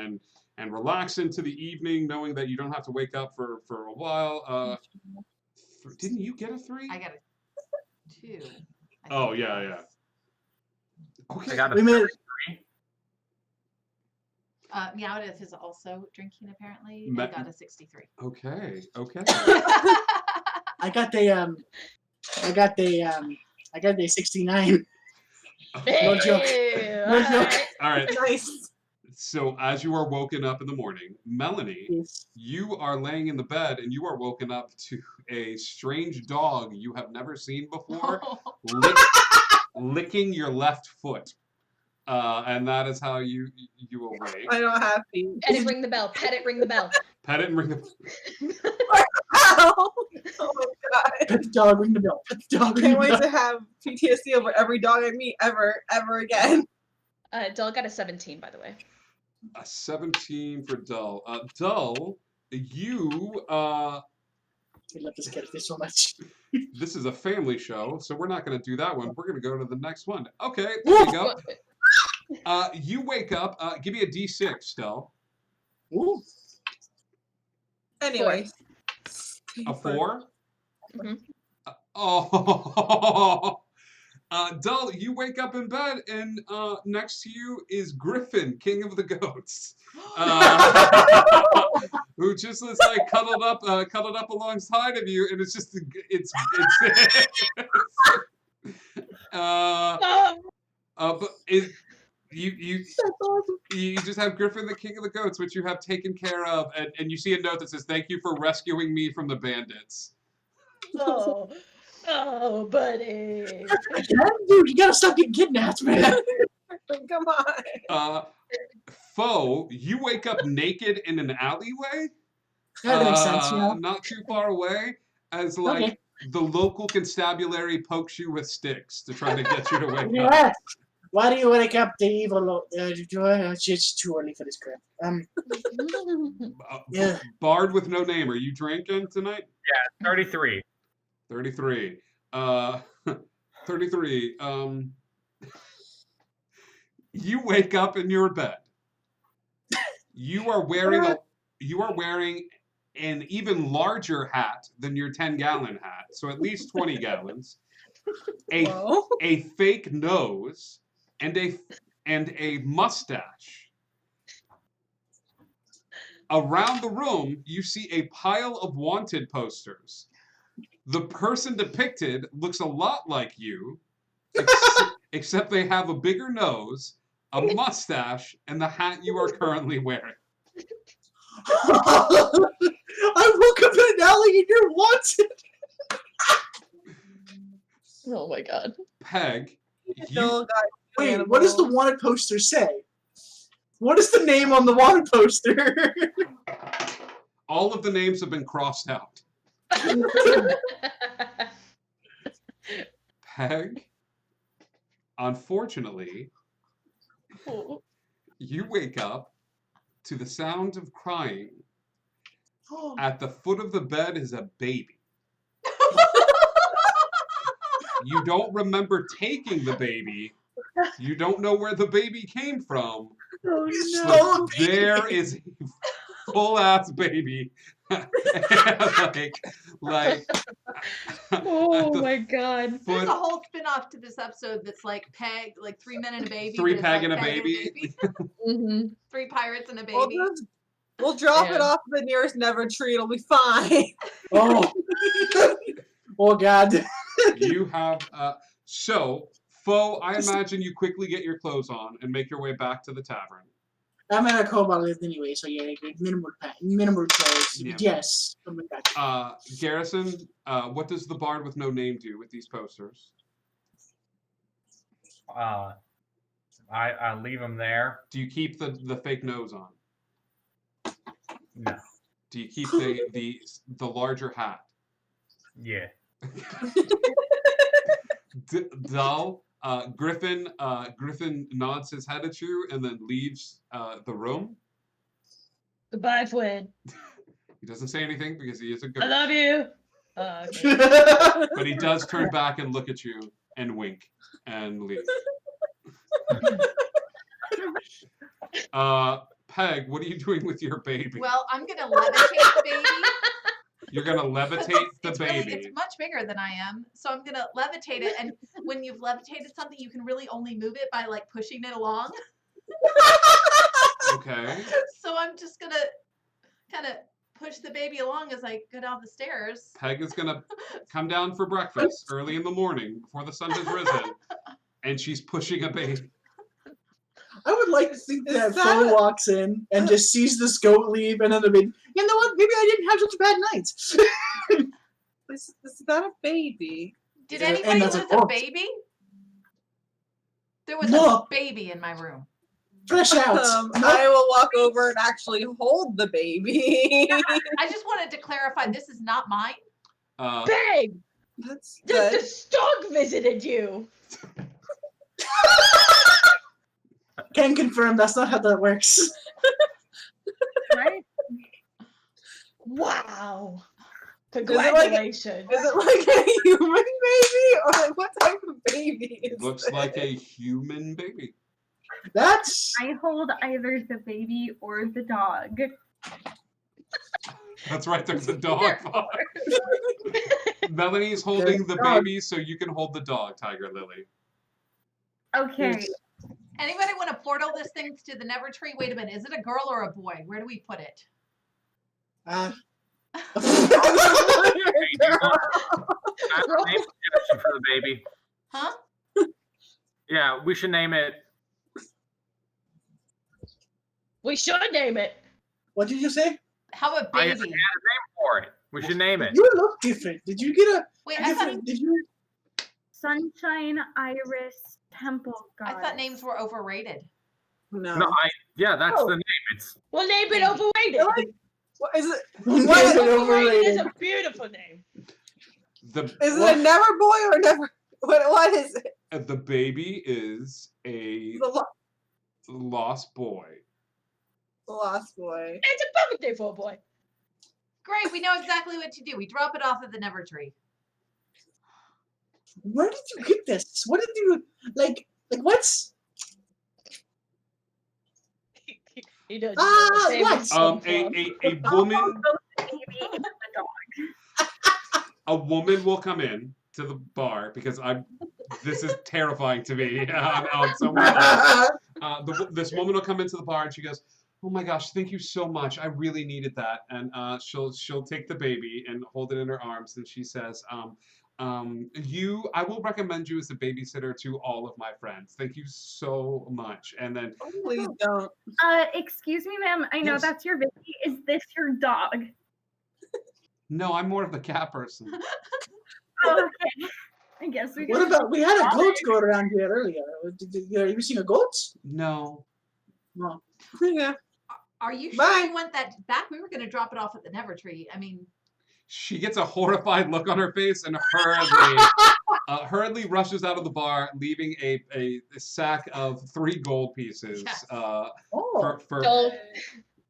relax into the evening, knowing that you don't have to wake up for a while. Didn't you get a 3?
I got a 2.
Oh yeah. Okay.
I got a
Wait a minute.
3.
Meowdith is also drinking apparently.
Ma-
I got a 63.
Okay.
I got the 69. No joke.
Hey,
No joke.
alright.
All right.
Nice.
So as you are woken up in the morning, Melanie,
Yes.
you are laying in the bed and you are woken up to a strange dog you have never seen before licking your left foot. And that is how you awake.
I don't have to.
Pet it, ring the bell. Pet it, ring the bell.
Pet it and ring the
Ow! Oh my god.
Pet the dog, ring the bell. Pet the dog, ring
Can't
the
wait
bell.
to have PTSD over every dog I meet ever again.
Dull got a 17, by the way.
A 17 for Dull. Dull, you
I love this character so much.
this is a family show, so we're not going to do that one. We're going to go to the next one. Okay, there you go. You wake up. Give me a D6, Dull.
Ooh.
Anyway.
A 4?
Mhm.
Oh. Dull, you wake up in bed, and next to you is Griffin, King of the Goats, who just is like cuddled up alongside of you, and it's just it's but you just have Griffin, the King of the Goats, which you have taken care of, and you see a note that says, "Thank you for rescuing me from the bandits."
Oh, buddy.
Dude, you gotta stop getting kidnapped, man.
Come on.
Foe, you wake up naked in an alleyway.
That makes sense, yeah.
Not too far away, as like
Okay.
the local constabulary pokes you with sticks to try to get you to wake up.
Yeah. Why do you wake up the evil? It's too early for this crap. Yeah.
Bard with no name. Are you drinking tonight?
Yeah, 33.
33. 33. You wake up in your bed. You are wearing an even larger hat than your 10-gallon hat, so at least 20 gallons. A fake nose and a mustache. Around the room, you see a pile of wanted posters. The person depicted looks a lot like you, except they have a bigger nose, a mustache, and the hat you are currently wearing.
I woke up in an alley and you're wanted.
Oh my god.
Peg,
Wait, what does the wanted poster say? What is the name on the wanted poster?
all of the names have been crossed out. Peg, unfortunately, you wake up to the sound of crying. At the foot of the bed is a baby. You don't remember taking the baby. You don't know where the baby came from.
Oh,
So there is a full-ass baby. like
oh my god.
There's a whole spin-off to this episode that's like Peg, like 3 men and a baby.
Three
but it's
Peg
like
and a baby.
Mm-hmm.
3 pirates and a baby.
We'll drop
Yeah.
it off the nearest Never tree. It'll be fine.
Oh. Oh God.
You have so Foe, I imagine you quickly get your clothes on and make your way back to the tavern.
I'm at a cobalt lift anyway, so yeah, minimal clothes.
Yeah.
Yes. Oh my God.
Garrison, what does the bard with no name do with these posters?
I leave them there.
Do you keep the fake nose on?
No.
Do you keep the larger hat?
Yeah.
Dull. Griffin nods his head at you and then leaves the room.
Goodbye, Flynn.
He doesn't say anything because he is a
I
ghost.
love you.
But he does turn back and look at you and wink and leave. Peg, what are you doing with your baby?
Well, I'm gonna levitate the baby.
You're gonna levitate the
It's
baby.
it's much bigger than I am, so I'm gonna levitate it. And when you've levitated something, you can really only move it by like pushing it along.
Okay.
So I'm just gonna kind of push the baby along as I go down the stairs.
Peg is gonna come down for breakfast early in the morning before the sun has risen, and she's pushing a baby.
I would like to think that
that
Flo
a-
walks in and just sees this goat leave, and then the baby. You know what? Maybe I didn't have such a bad night.
Is that a baby?
Did
Yeah, and
anybody
that's
lose
a
a
corpse.
baby? There was
No.
a baby in my room.
Fresh out.
I will walk over and actually hold the baby.
I just wanted to clarify this is not mine.
Bang!
That's
The
good.
dog visited you.
Can confirm that's not how that works.
Right?
Wow.
like-
Congratulations.
Is it like a human baby, or like what type of baby is
Looks
this?
like a human baby.
That's
I hold either the baby or the dog.
That's right, there's a dog. Melanie's holding the
dog.
baby, so you can hold the dog, Tiger Lily.
Okay.
Anybody want to portal this thing to the Never Tree? Wait a minute, is it a girl or a boy? Where do we put it?
I have a name suggestion for the baby.
Huh?
Yeah, we should name it.
We should name it.
What did you say?
How about
I had a
baby?
name for it. We should name it.
You look different. Did you get a
Wait, I thought,
different? Did you?
Sunshine Iris Temple
I
God.
thought names were overrated.
No.
No, yeah, that's the name. It's
We'll name it Overrated.
What is it?
What
What
is
is
it
Overrated is
overrated?
a beautiful name.
The
Is it a never boy or never? What is it?
the baby is a
The
lost boy.
lost boy.
It's a perfect name for a boy.
Great, we know exactly what to do. We drop it off at the Never Tree.
Where did you get this? What did you like? Like what's?
He does.
What?
A woman
Baby and the dog.
a woman will come in to the bar because this is terrifying to me on so many levels. This woman will come into the bar and she goes, "Oh my gosh, thank you so much. I really needed that." And she'll take the baby and hold it in her arms and she says, I will recommend you as a babysitter to all of my friends. Thank you so much." And then
Please don't.
Excuse me, ma'am. I know
Yes.
that's your baby. Is this your dog?
no, I'm more of the cat person.
Oh, okay. I guess we.
What about? We had a goat going around here earlier. Have you seen a goat?
No.
No.
Yeah.
Are you sure
Bye.
you want that back? We were going to drop it off at the Never Tree. I mean,
She gets a horrified look on her face and hurriedly rushes out of the bar, leaving a sack of 3 gold pieces
Yes.
Oh.
for
Doll,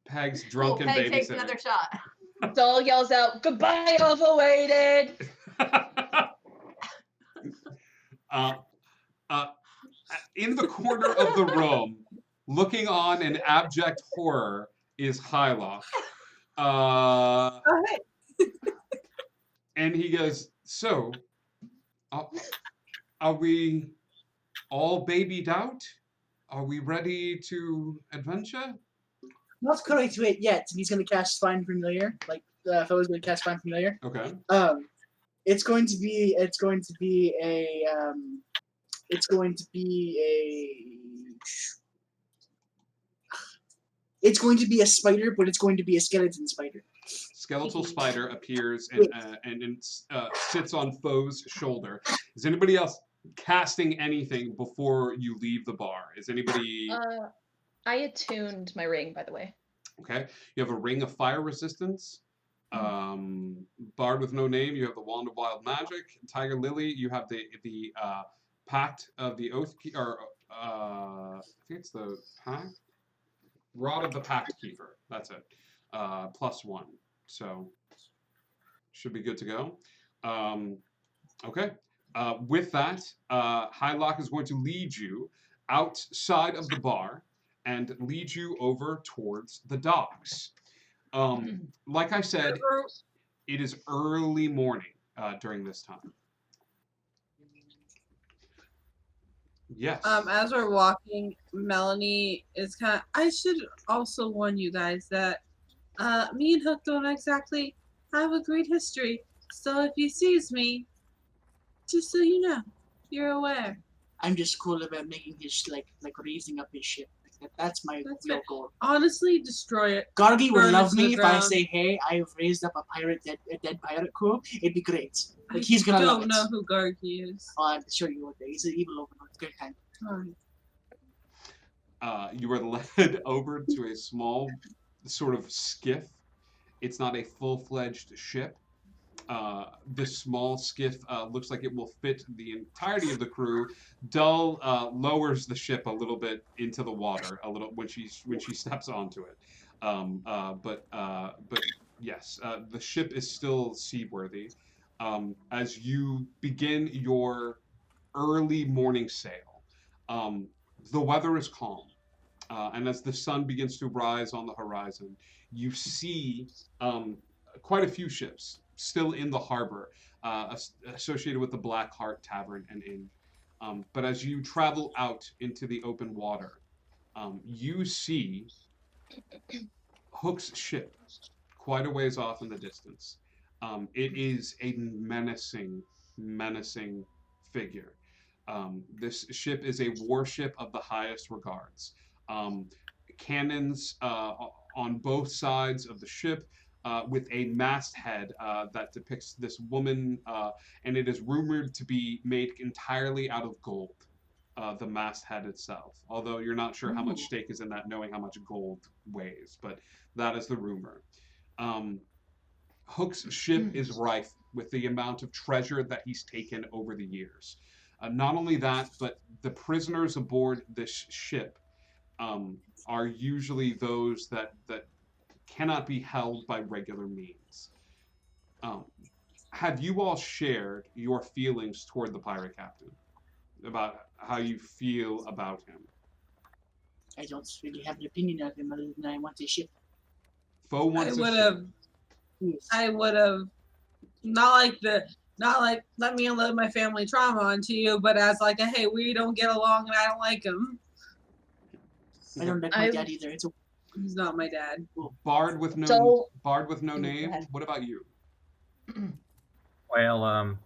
Peg's
cool,
drunken
Peg takes
babysitter.
another shot.
Doll yells out, "Goodbye, Overrated."
In the corner of the room, looking on in abject horror, is Hyla.
Oh, hey.
And he goes, "So, are we all babied out? Are we ready to adventure?"
Not quite to it yet. He's going to cast Find Familiar. Like Fella's going to cast Find Familiar.
Okay.
It's going to be a spider, but it's going to be a skeleton spider.
Skeletal spider appears and sits on Foe's shoulder. Is anybody else casting anything before you leave the bar? Is anybody
I attuned my ring, by the way.
okay? You have a ring of fire resistance, Bard with no name, you have the Wand of Wild Magic. Tiger Lily, you have the Pact of the Oath, or I think it's the Pact? Rod of the Pact Keeper. That's it. +1. So, should be good to go. Okay. With that, Hylock is going to lead you outside of the bar and lead you over towards the docks. Like I said, it is early morning during this time. Yes.
As we're walking, Melanie is kind of. I should also warn you guys that me and Hook don't exactly have a great history. So if he sees me, just so you know, you're aware.
I'm just cool about making his like raising up his ship. That's my real goal.
Honestly, destroy it.
Gargi would
Burn it
love
to the
me if I
ground.
say, "Hey, I've raised up a dead pirate crew." It'd be great. Like he's gonna
I
love
don't
it.
know who Gargi is.
Oh, I'm sure you would. He's an evil overlord. Good time.
You are led over to a small sort of skiff. It's not a full-fledged ship. This small skiff looks like it will fit the entirety of the crew. Dull lowers the ship a little bit into the water when she steps onto it. But yes, the ship is still seaworthy. As you begin your early morning sail, the weather is calm, and as the sun begins to rise on the horizon, you see quite a few ships still in the harbor, associated with the Black Heart Tavern and Inn. But as you travel out into the open water, you see Hook's ship quite a ways off in the distance. It is a menacing figure. This ship is a warship of the highest regards. Cannons on both sides of the ship, with a masthead that depicts this woman, and it is rumored to be made entirely out of gold, the masthead itself. Although you're not sure how much stake is in that, knowing how much gold weighs, but that is the rumor. Hook's ship is rife with the amount of treasure that he's taken over the years. Not only that, but the prisoners aboard this ship are usually those that cannot be held by regular means. Have you all shared your feelings toward the pirate captain? About how you feel about him?
I don't really have an opinion of him other than I want his ship.
Foe wants a ship.
I would have not like let me unload my family trauma onto you, but as like a hey, we don't get along and I don't like him.
I don't like my dad either.
He's not my dad.
Bard with no name. What about you?
Well,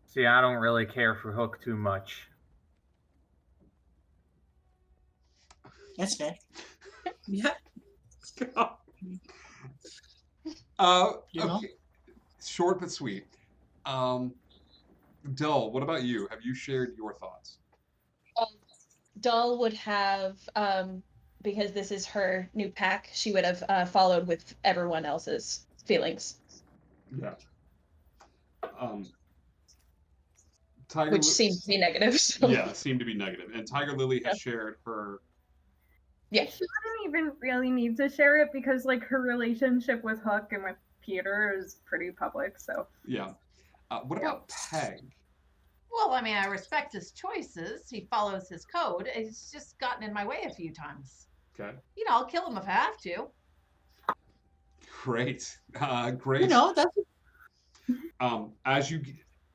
see, I don't really care for Hook too much.
That's fair.
Yeah.
Okay. Short but sweet. Dull, what about you? Have you shared your thoughts?
Dull would have, because this is her new pack, she would have followed with everyone else's feelings.
Yeah.
Which seemed to be negative. So.
Yeah, seemed to be negative. And Tiger Lily has shared her.
Yeah.
She wouldn't even really need to share it because, like, her relationship with Hook and with Peter is pretty public, so.
Yeah. What about Peg?
Well, I mean, I respect his choices. He follows his code. He's just gotten in my way a few times.
Okay.
You know, I'll kill him if I have to.
Great. Great.
You know, that's.
As you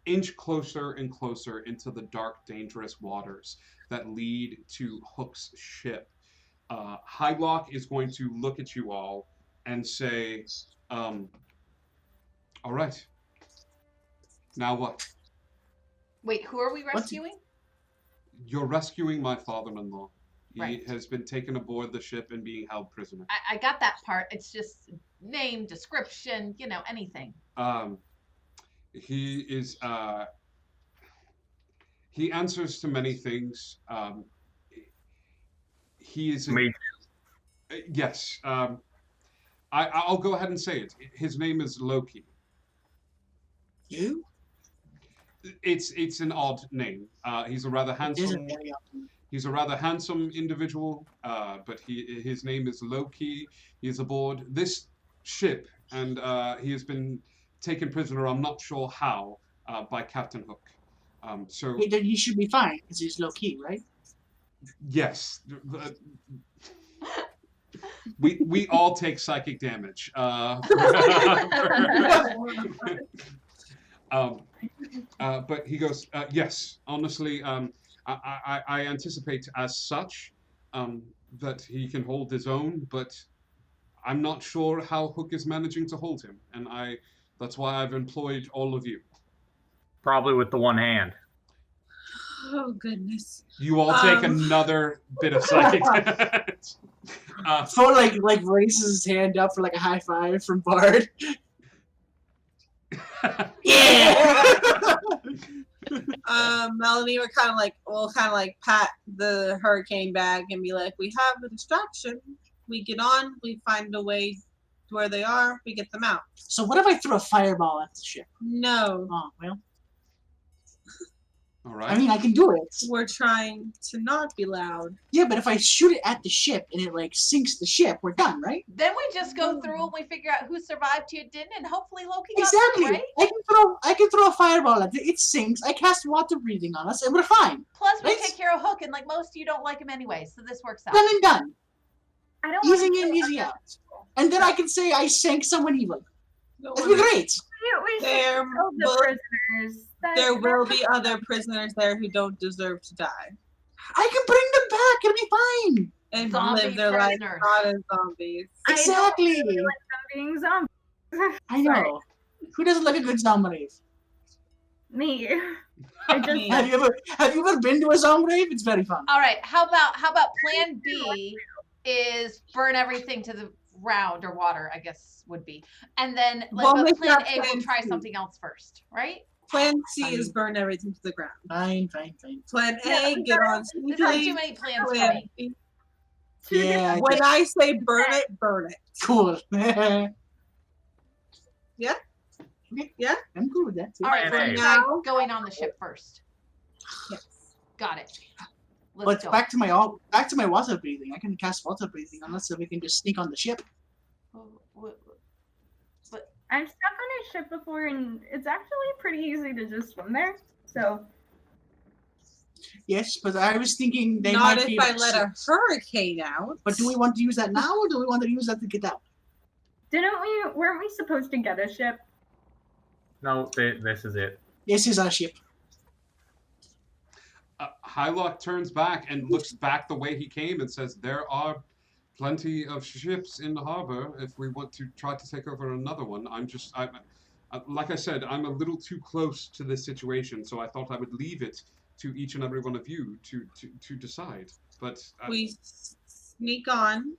inch closer and closer into the dark, dangerous waters that lead to Hook's ship, Hylock is going to look at you all and say, all right. Now what?
Wait, who are we rescuing?
You're rescuing my father-in-law. He
Right.
has been taken aboard the ship and being held prisoner.
I got that part. It's just name, description, you know, anything.
He is, he answers to many things. He is...
Me
Yes. I'll go ahead and say it. His name is Loki.
You?
It's an odd name. He's a rather
It
handsome.
isn't very often.
He's a rather handsome individual, but his name is Loki. He is aboard this ship, and he has been taken prisoner. I'm not sure how by Captain Hook. So
Then he should be fine because he's low key, right?
yes, we all take psychic damage. But he goes, yes. Honestly, I anticipate as such that he can hold his own, but I'm not sure how Hook is managing to hold him, and that's why I've employed all of you.
Probably with the one hand.
Oh goodness.
You all take another bit of psychic damage.
Thor like raises his hand up for like a high five from Bard. Yeah.
Melanie would kind of like pat the hurricane bag and be like, "We have a distraction. We get on. We find a way to where they are. We get them out."
So what if I throw a fireball at the ship?
No.
Oh well.
All right.
I mean, I can do it.
We're trying to not be loud.
Yeah, but if I shoot it at the ship and it like sinks the ship, we're done, right?
Then we just go through and we figure out who survived, who didn't, and hopefully Loki got
Exactly.
through, right?
I can throw a fireball at it. It sinks. I cast water breathing on us, and we're fine.
Plus, we
Right?
take care of Hook, and like most of you don't like him anyway, so this works out.
Done and done.
I don't
Easy
wanna
in, easy out. And then I can say I sank someone evil.
No
That'd be
one-
great.
We should
There
kill the
will-
prisoners.
There will be other prisoners there who don't deserve to die
I can bring them back. It'll be fine.
and
Zombie
live their life
prisoners.
not as zombies.
I don't
Exactly.
really like them being zombies.
I
Sorry.
know. Who doesn't like a good zombie rave?
Me. I just
Me.
Have you ever been to a zombie rave? It's very fun.
All right, how about Plan B is burn everything to the ground or water, I guess would be, and then
Well,
but
make
Plan
that
A will
Plan
try
C.
something else first, right?
Plan C is burn everything to the ground.
Fine.
Plan
Yeah,
A, get on
There's not too
sneakily.
many plans for
Plan
me.
B.
Yeah.
When I say burn it, burn it.
Cool.
Yeah?
Okay.
Yeah?
I'm cool with that too.
All right, so
Plan A.
you try
Now-
going on the ship first.
Yes.
Got it. Let's
But
go.
back to my water breathing. I can cast water breathing unless we can just sneak on the ship.
I've stuck on a ship before, and it's actually pretty easy to just swim there. So
Yes, but I was thinking they
Not
might be
if I
able to
let a
see-
hurricane out.
But do we want to use that now, or do we want to use that to get out?
weren't we supposed to get a ship?
No, this is it.
This is our ship.
Hylock turns back and looks back the way he came and says, "There are plenty of ships in the harbor if we want to try to take over another one. Like I said, I'm a little too close to this situation, so I thought I would leave it to each and every one of you to decide. But
We sneak on,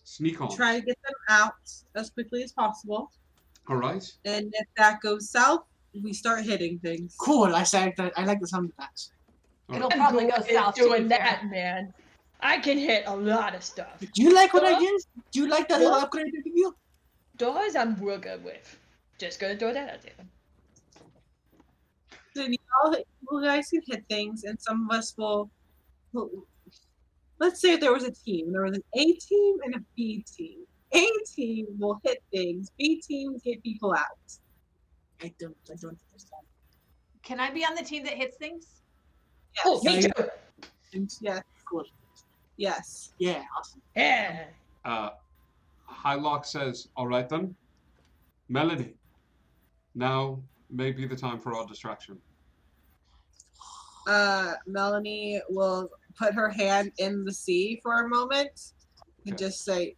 sneak on.
try to get them out as quickly as possible.
All right.
And if that goes south, we start hitting things.
Cool. I like the sound of that.
It'll probably go
good
south
at doing
too,
that,
fair.
man. I can hit a lot of stuff.
Do you like what I
Huh?
did? Do you like that little upgrade I gave you?
Doors I'm real good with. Just gonna throw that out there.
Then you guys can hit things, and some of us will. Let's say if there was a team. There was an A team and a B team. A team will hit things. B team get people out.
I don't understand.
Can I be on the team that hits things?
Yes.
Oh, me
Yeah,
too.
Yes.
Cool.
Yes.
Yeah, awesome.
Yeah.
Hylock says, "All right then, Melody. Now may be the time for our distraction."
Melanie will put her hand in the sea for a moment and
Okay.
just say,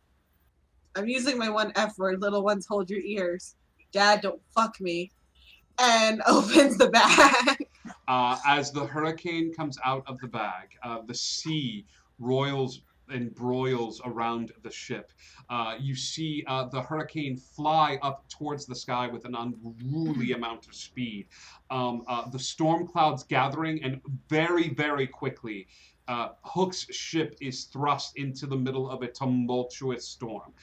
"I'm using my one F word. Little ones, hold your ears. Dad, don't fuck me." And opens the bag.
As the hurricane comes out of the bag, the sea roils and broils around the ship. You see the hurricane fly up towards the sky with an unruly amount of speed. The storm clouds gathering, and very, very quickly, Hook's ship is thrust into the middle of a tumultuous storm.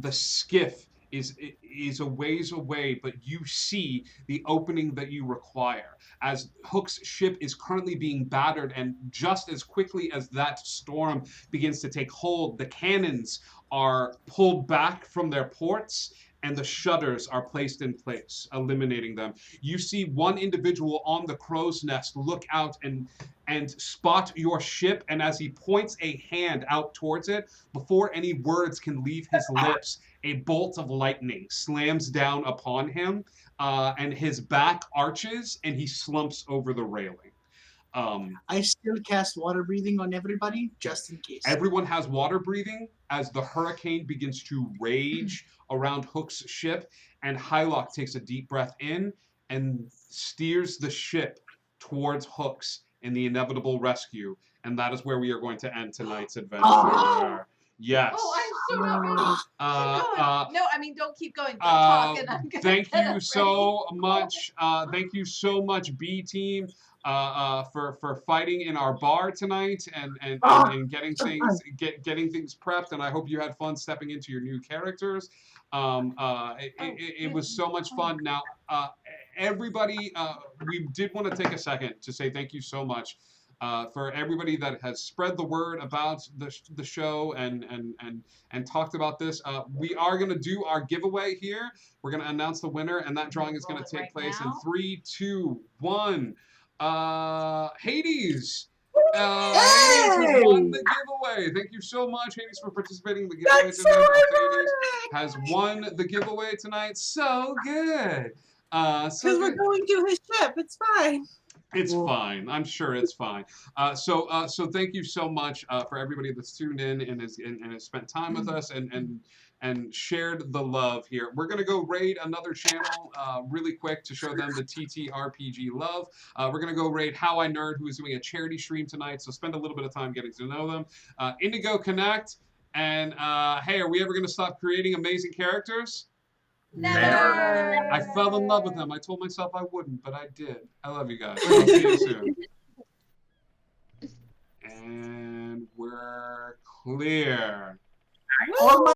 The skiff is a ways away, but you see the opening that you require. As Hook's ship is currently being battered, and just as quickly as that storm begins to take hold, the cannons are pulled back from their ports and the shutters are placed in place, eliminating them. You see one individual on the crow's nest look out and spot your ship, and as he points a hand out towards it, before any words can leave his lips, a bolt of lightning slams down upon him, and his back arches, and he slumps over the railing.
I still cast water breathing on everybody, just in case.
Everyone has water breathing as the hurricane begins to rage around Hook's ship, and Hylock takes a deep breath in and steers the ship towards Hook's in the inevitable rescue. And that is where we are going to end tonight's adventure. Yes.
Oh, I'm so not ready. No, I mean, don't keep going. Don't talk, and I'm gonna
Thank
get
you
it
so
ready.
much. Thank you so much, B team, for fighting in our bar tonight and getting things prepped. And I hope you had fun stepping into your new characters. It was so much fun. Now, everybody, we did want to take a second to say thank you so much. For everybody that has spread the word about the show and talked about this. We are going to do our giveaway here. We're going to announce the winner, and that drawing is going to take place in 3, 2, 1. Hades! Hades has won the giveaway. Thank you so much, Hades, for participating in the giveaway tonight. Hades has won the giveaway tonight. So good.
Because we're going to his ship. It's fine.
It's fine. I'm sure it's fine. So thank you so much for everybody that's tuned in and has spent time with us and shared the love here. We're gonna go raid another channel really quick to show them the TTRPG love. We're gonna go raid How I Nerd, who is doing a charity stream tonight. So spend a little bit of time getting to know them. Indigo Connect, and hey, are we ever gonna stop creating amazing characters?
Never.
I fell in love with them. I told myself I wouldn't, but I did. I love you guys. I'll see you soon. And we're clear.
All my